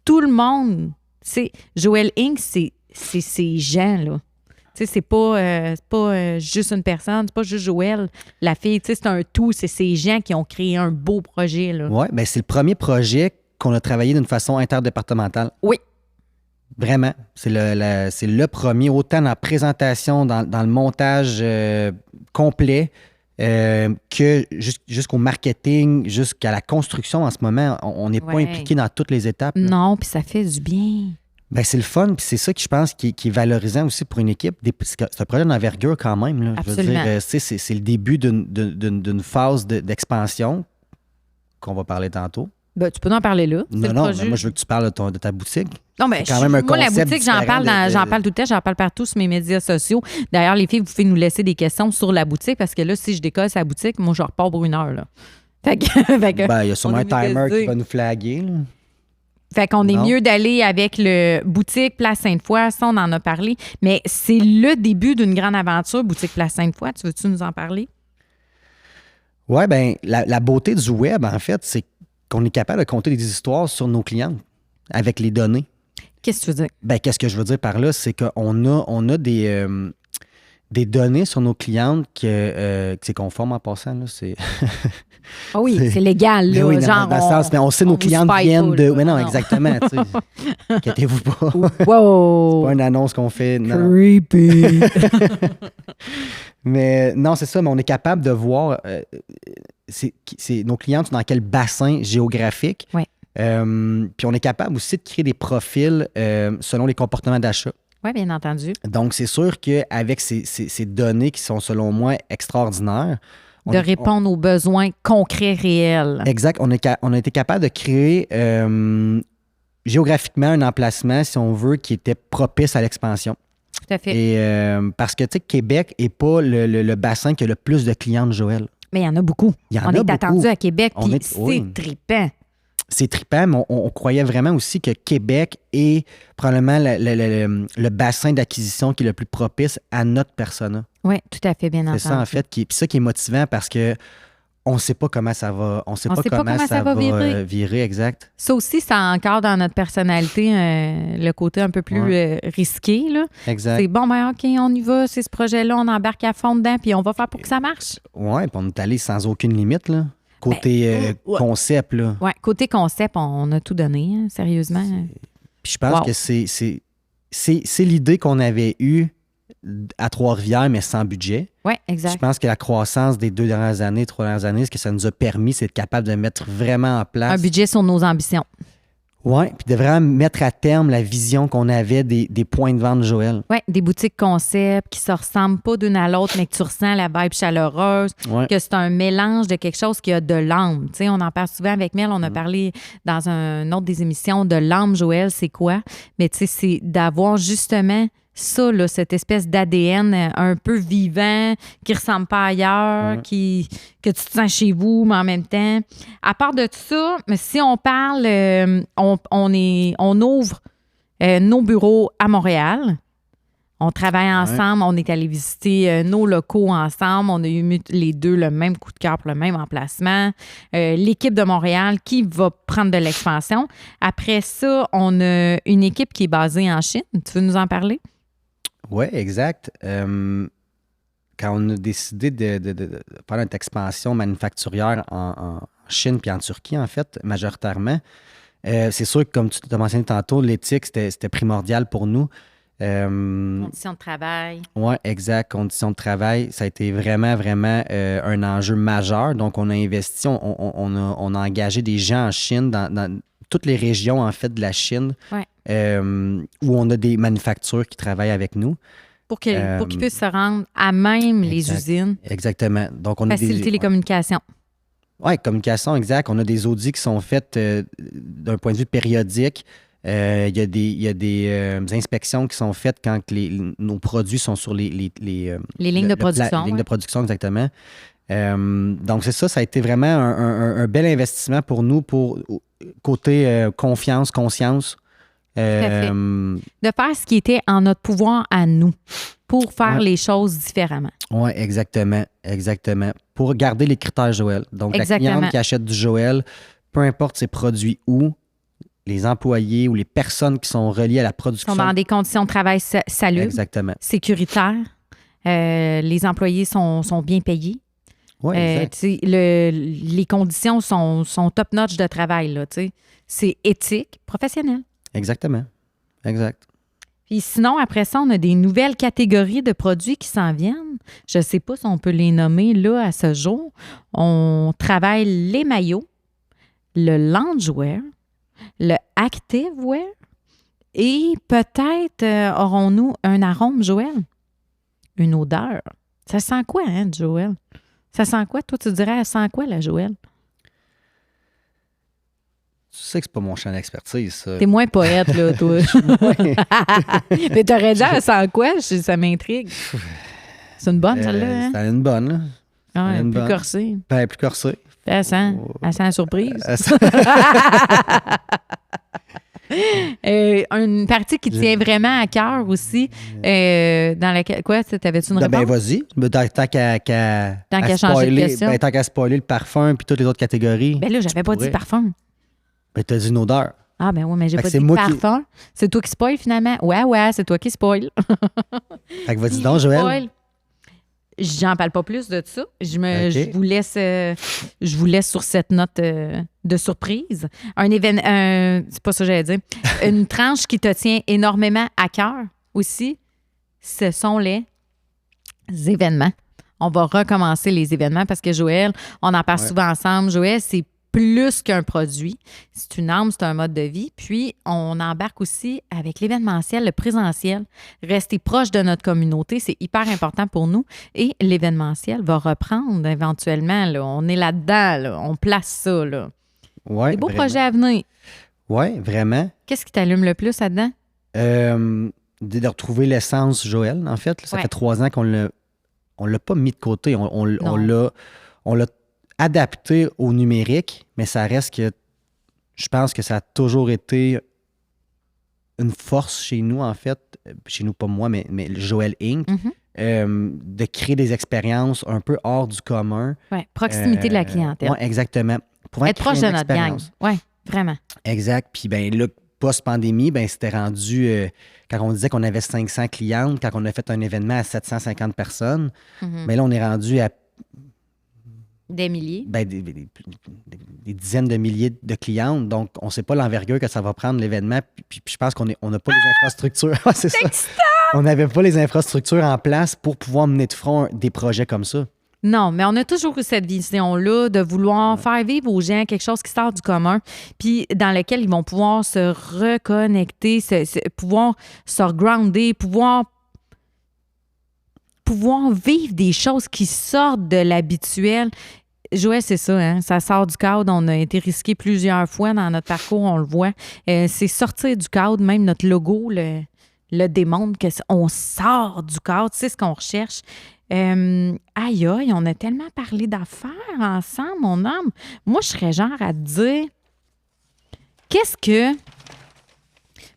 Tout le monde, Joël Inc., c'est ces gens, là. Tu sais, c'est pas juste une personne, c'est pas juste Joël, la fille. Tu sais, c'est un tout. C'est ces gens qui ont créé un beau projet, là. Oui, bien, c'est le premier projet qu'on a travaillé d'une façon interdépartementale. Oui. Vraiment. C'est le premier, autant dans la présentation, dans le montage complet, que jusqu'au marketing, jusqu'à la construction en ce moment. On n'est pas impliqué dans toutes les étapes. Là. Non, puis ça fait du bien. Ben, c'est le fun, puis c'est ça que je pense qui est valorisant aussi pour une équipe. C'est un projet d'envergure quand même. Là. Absolument. Je veux dire, c'est le début d'une phase d'expansion. qu'on va parler tantôt. Ben, tu peux en parler là. Non, mais moi, je veux que tu parles de ta boutique. Non, mais c'est quand même un moi, la concept boutique, j'en parle, j'en parle tout le temps, j'en parle partout sur mes médias sociaux. D'ailleurs, les filles, vous pouvez nous laisser des questions sur la boutique parce que là, si je décolle sa boutique, moi, je repars pour 1 heure. Là. Fait que, il y a sûrement un timer qui va nous flaguer. Là. Fait qu'on est Non. mieux d'aller avec le boutique Place Sainte-Foy. Ça, on en a parlé. Mais c'est le début d'une grande aventure, boutique Place Sainte-Foy. Tu veux-tu nous en parler? Oui, bien, la beauté du web, en fait, c'est qu'on est capable de compter des histoires sur nos clients avec les données. Qu'est-ce que tu veux dire? Ben, qu'est-ce que je veux dire par là? C'est qu'on a des données sur nos clientes que c'est conforme en passant. Là, c'est... Ah oui, c'est légal. Là, Mais oui, genre, dans le sens, mais on sait nos clientes viennent de... Mais non, exactement. Tu sais. Inquiétez-vous pas. Wow! C'est pas une annonce qu'on fait. Non. Creepy! Mais non, c'est ça, mais on est capable de voir nos clientes sont dans quel bassin géographique. Oui. Puis on est capable aussi de créer des profils selon les comportements d'achat. Oui, bien entendu. Donc, c'est sûr qu'avec ces données qui sont, selon moi, extraordinaires... Répondre aux besoins concrets, réels. Exact. On a été capable de créer géographiquement un emplacement, si on veut, qui était propice à l'expansion. Tout à fait. Et parce que, tu sais, Québec n'est pas le bassin qui a le plus de clientes, Joël. Mais il y en a beaucoup. On est attendu à Québec, puis c'est trippant. C'est trippant, mais on croyait vraiment aussi que Québec est probablement le bassin d'acquisition qui est le plus propice à notre persona. Oui, tout à fait, bien entendu. C'est ça, en fait, puis ça qui est motivant parce que on ne sait pas comment ça va. On sait pas comment ça va virer, exact. Ça aussi, c'est encore dans notre personnalité, le côté un peu plus risqué. Là. Exact. C'est bon, ben OK, on y va, c'est ce projet-là, on embarque à fond dedans, puis on va faire pour que ça marche. Oui, puis on est allé sans aucune limite, là. Côté concept, là. Oui, côté concept, on a tout donné, hein, sérieusement. Puis je pense que c'est l'idée qu'on avait eue à Trois-Rivières, mais sans budget. Oui, exact. Je pense que la croissance des 3 dernières années, ce que ça nous a permis, c'est d'être capable de mettre vraiment en place... Un budget sur nos ambitions. Oui, puis de vraiment mettre à terme la vision qu'on avait des points de vente, Joël. Oui, des boutiques concept qui se ressemblent pas d'une à l'autre, mais que tu ressens la vibe chaleureuse, que c'est un mélange de quelque chose qui a de l'âme. Tu sais, on en parle souvent avec Mel, on a parlé dans une autre des émissions de l'âme, Joël, c'est quoi? Mais tu sais, c'est d'avoir justement ça, là, cette espèce d'ADN un peu vivant, qui ne ressemble pas ailleurs, que tu te sens chez vous, mais en même temps. À part de ça, si on parle, on ouvre nos bureaux à Montréal. On travaille ensemble, on est allé visiter nos locaux ensemble. On a eu les deux le même coup de cœur pour le même emplacement. L'équipe de Montréal qui va prendre de l'expansion. Après ça, on a une équipe qui est basée en Chine. Tu veux nous en parler? Oui, exact. Quand on a décidé de faire notre expansion manufacturière en Chine puis en Turquie, en fait, majoritairement, c'est sûr que, comme tu t'as mentionné tantôt, l'éthique, c'était primordial pour nous. Conditions de travail. Oui, exact. Conditions de travail, ça a été vraiment, vraiment un enjeu majeur. Donc, on a investi, on a engagé des gens en Chine, dans toutes les régions, en fait, de la Chine, où on a des manufactures qui travaillent avec nous. Pour qu'ils puissent se rendre à même les usines. Exactement. Donc, faciliter les communications. Oui, communication, exact. On a des audits qui sont faits d'un point de vue périodique. Il y a des inspections qui sont faites quand nos produits sont sur les lignes de production. Les lignes de production, exactement. Donc, c'est ça a été vraiment un bel investissement pour nous, pour côté confiance, conscience. De faire ce qui était en notre pouvoir à nous pour faire les choses différemment. Oui, exactement. Pour garder les critères Joël. Donc, la cliente qui achète du Joël, peu importe ses produits où, les employés ou les personnes qui sont reliées à la production. Sont dans des conditions de travail salubres, sécuritaires. Les employés sont bien payés. Oui, exact. Les conditions sont top-notch de travail. Là, c'est éthique, professionnel. Exactement. Exact. Puis sinon, après ça, on a des nouvelles catégories de produits qui s'en viennent. Je ne sais pas si on peut les nommer là à ce jour. On travaille les maillots, le loungewear, le activewear et peut-être aurons-nous un arôme, Joël? Une odeur. Ça sent quoi, hein, Joël? Ça sent quoi? Toi, tu dirais, elle sent quoi, la Joël? sais que c'est pas mon champ d'expertise, ça. T'es moins poète, là, toi. Mais t'aurais dit, sans quoi? Ça m'intrigue. C'est une bonne, celle-là, hein? C'est une bonne, là. Ah, une plus bonne. corsée. Ben, plus corsée. Elle sent la surprise. Une partie qui tient vraiment à cœur aussi, dans laquelle... Quoi, t'avais-tu une réponse? Ben, vas-y. Tant qu'à changer de question. Tant qu'à spoiler le parfum puis toutes les autres catégories. Ben là, j'avais pas dit parfum. Ben, t'as dit une odeur. Ah, ben oui, mais j'ai Fait pas que dit parfum. C'est toi qui spoil, finalement. Ouais, c'est toi qui spoil. Fait que vas-y donc, Joël. Spoil. J'en parle pas plus de ça. Je vous laisse sur cette note de surprise. Un événement, c'est pas ça que j'allais dire. Une tranche qui te tient énormément à cœur aussi, ce sont les événements. On va recommencer les événements parce que Joël, on en parle souvent ensemble. Joël, c'est plus qu'un produit. C'est une âme, c'est un mode de vie. Puis, on embarque aussi avec l'événementiel, le présentiel. Rester proche de notre communauté, c'est hyper important pour nous. Et l'événementiel va reprendre éventuellement. Là. On est là-dedans. Là. On place ça. Là. Ouais, des beaux projets à venir. Oui, vraiment. Qu'est-ce qui t'allume le plus là-dedans? De retrouver l'essence Joël, en fait. Ça fait 3 ans qu'on l'a pas mis de côté. On l'a adapté au numérique, mais ça reste que je pense que ça a toujours été une force chez nous, en fait. Chez nous, pas moi, mais Joël Inc. De créer des expériences un peu hors du commun. Oui, proximité de la clientèle. Oui, exactement. Être proche de notre gang. Oui, vraiment. Exact. Puis ben là, post-pandémie, ben c'était rendu, quand on disait qu'on avait 500 clientes, quand on a fait un événement à 750 personnes, mais là, on est rendu à des milliers. Ben, des dizaines de milliers de clientes. Donc, on ne sait pas l'envergure que ça va prendre l'événement. Puis je pense qu'on n'a pas les infrastructures. C'est ça. On n'avait pas les infrastructures en place pour pouvoir mener de front des projets comme ça. Non, mais on a toujours eu cette vision-là de vouloir faire vivre aux gens quelque chose qui sort du commun, puis dans lequel ils vont pouvoir se reconnecter, pouvoir se regrounder, pouvoir vivre des choses qui sortent de l'habituel. Joël, c'est ça, hein? Ça sort du cadre. On a été risqué plusieurs fois dans notre parcours, on le voit. C'est sortir du cadre, même notre logo le démontre qu'on sort du cadre, c'est ce qu'on recherche. Aïe, on a tellement parlé d'affaires ensemble, mon homme. Moi, je serais genre à te dire, qu'est-ce que...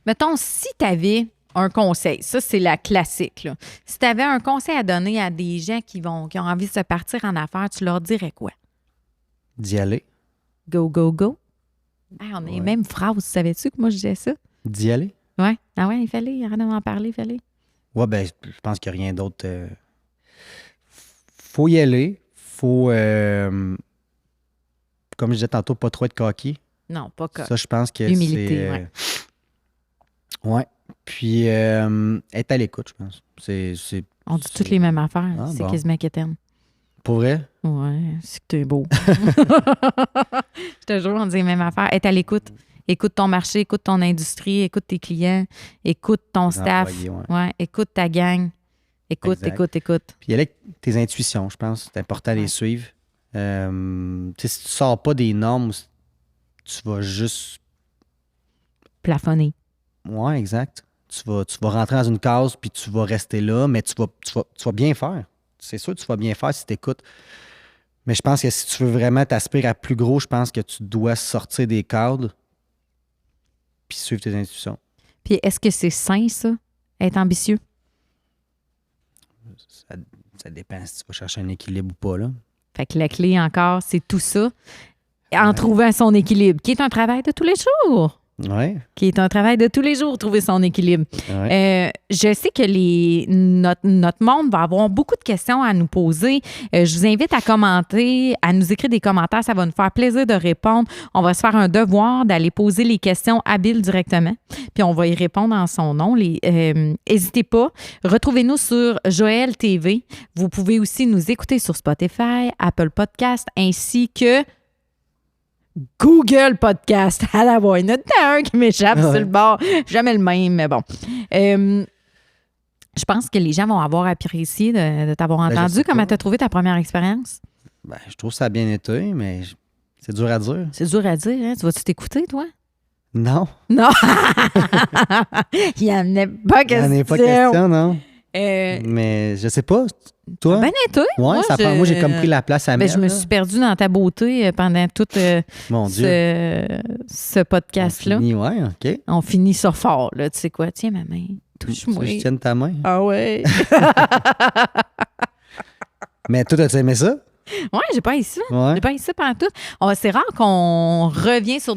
Mettons, si tu avais un conseil, ça, c'est la classique, là. Si tu avais un conseil à donner à des gens qui ont envie de se partir en affaires, tu leur dirais quoi? D'y aller. Go, go, go. Ah, on a les mêmes phrases. Savais-tu que moi, je disais ça? D'y aller? Oui. Ah ouais, il fallait. Arrête d'en parler, il fallait. Oui, ben je pense qu'il n'y a rien d'autre. Faut y aller. Faut, comme je disais tantôt, pas trop être coquille. Non, pas coquille. Ça, je pense que humilité, c'est... Ouais. Puis, être à l'écoute, je pense. On dit toutes les mêmes affaires. Ah, c'est bon. quasiment quétaine. Pour vrai? Ouais, c'est que t'es beau. Je te jure, on dit les mêmes affaires. Être à l'écoute. Écoute ton marché, écoute ton industrie, écoute tes clients, écoute ton staff. Ouais, écoute ta gang. Écoute. Puis y aller avec tes intuitions, je pense. C'est important de les suivre. Si tu sors pas des normes, tu vas juste... plafonner. Oui, exact. Tu vas rentrer dans une case, puis tu vas rester là, mais tu vas bien faire. C'est sûr que tu vas bien faire si tu écoutes. Mais je pense que si tu veux vraiment t'aspirer à plus gros, je pense que tu dois sortir des cadres puis suivre tes intuitions. Puis est-ce que c'est sain, ça, être ambitieux? Ça dépend si tu vas chercher un équilibre ou pas, là. Fait que la clé encore, c'est tout ça. En trouvant son équilibre, qui est un travail de tous les jours. Oui. Qui est un travail de tous les jours, trouver son équilibre. Ouais. Je sais que notre monde va avoir beaucoup de questions à nous poser. Je vous invite à commenter, à nous écrire des commentaires. Ça va nous faire plaisir de répondre. On va se faire un devoir d'aller poser les questions à Bill directement, puis on va y répondre en son nom. N'hésitez pas. Retrouvez-nous sur Joël TV. Vous pouvez aussi nous écouter sur Spotify, Apple Podcast, ainsi que Google Podcast. À la voix. Il y en a un qui m'échappe sur le bord. Jamais le même, mais bon. Je pense que les gens vont avoir apprécié de t'avoir entendu. Comment tu as trouvé ta première expérience? Ben, je trouve que ça a bien été, mais C'est dur à dire. C'est dur à dire, hein? Tu vas-tu t'écouter, toi? Non. Non! Il n'y en a pas question. Il n'y en a pas question, non. Mais je sais pas. Toi? Ben été. Ouais, moi, j'ai comme pris la place à ben, Mel. je me suis perdue dans ta beauté pendant tout Mon Dieu. ce podcast-là. Ouais, OK. On finit ça fort, là. Tu sais quoi? Tiens, ma main. Touche-moi. Je tienne ta main. Ah ouais. Mais toi, as-tu aimé ça? Ouais, j'ai pas eu ça. Ouais. J'ai pas eu ça pendant tout. C'est rare qu'on revient sur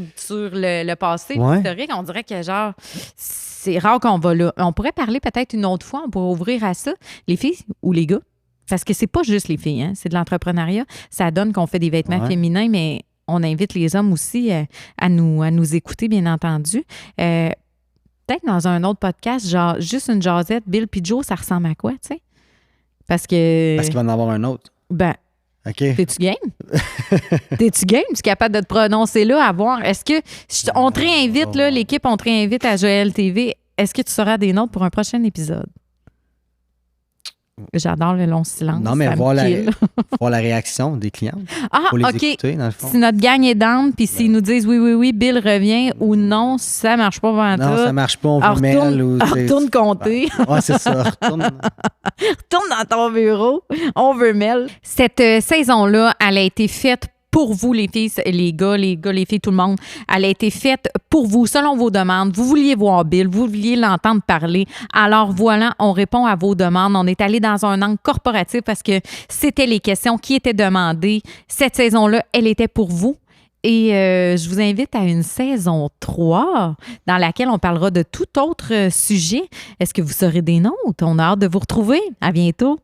le passé, Ouais. l'historique. On dirait que, genre, c'est rare qu'on va là. On pourrait parler peut-être une autre fois. On pourrait ouvrir à ça, les filles ou les gars. Parce que c'est pas juste les filles, hein. C'est de l'entrepreneuriat. Ça donne qu'on fait des vêtements féminins, mais on invite les hommes aussi à nous écouter, bien entendu. Peut-être dans un autre podcast, genre juste une jasette, Bill puis Joe, ça ressemble à quoi, tu sais? Parce qu'il va en avoir un autre. Ben, OK. t'es-tu game? T'es-tu game? Tu es capable de te prononcer là, à voir? Est-ce que on te réinvite, là, l'équipe, on te réinvite à Joël TV. Est-ce que tu seras des nôtres pour un prochain épisode? J'adore le long silence. Non, mais ça me voir kill. la réaction des clients. Ah, Faut les OK. écouter, dans le fond. Si notre gang est down, puis s'ils nous disent oui, Bill revient ou non, ça marche pas vraiment. Non, ça marche pas, on veut Mel. Retourne compter. Ouais, c'est ça. Retourne dans ton bureau. On veut Mel. Cette saison-là, elle a été faite pour vous, les filles, les gars, les filles, tout le monde. Elle a été faite pour vous, selon vos demandes. Vous vouliez voir Bill, vous vouliez l'entendre parler. Alors voilà, on répond à vos demandes. On est allé dans un angle corporatif parce que c'était les questions qui étaient demandées. Cette saison-là, elle était pour vous. Et je vous invite à une saison 3 dans laquelle on parlera de tout autre sujet. Est-ce que vous serez des nôtres? On a hâte de vous retrouver. À bientôt.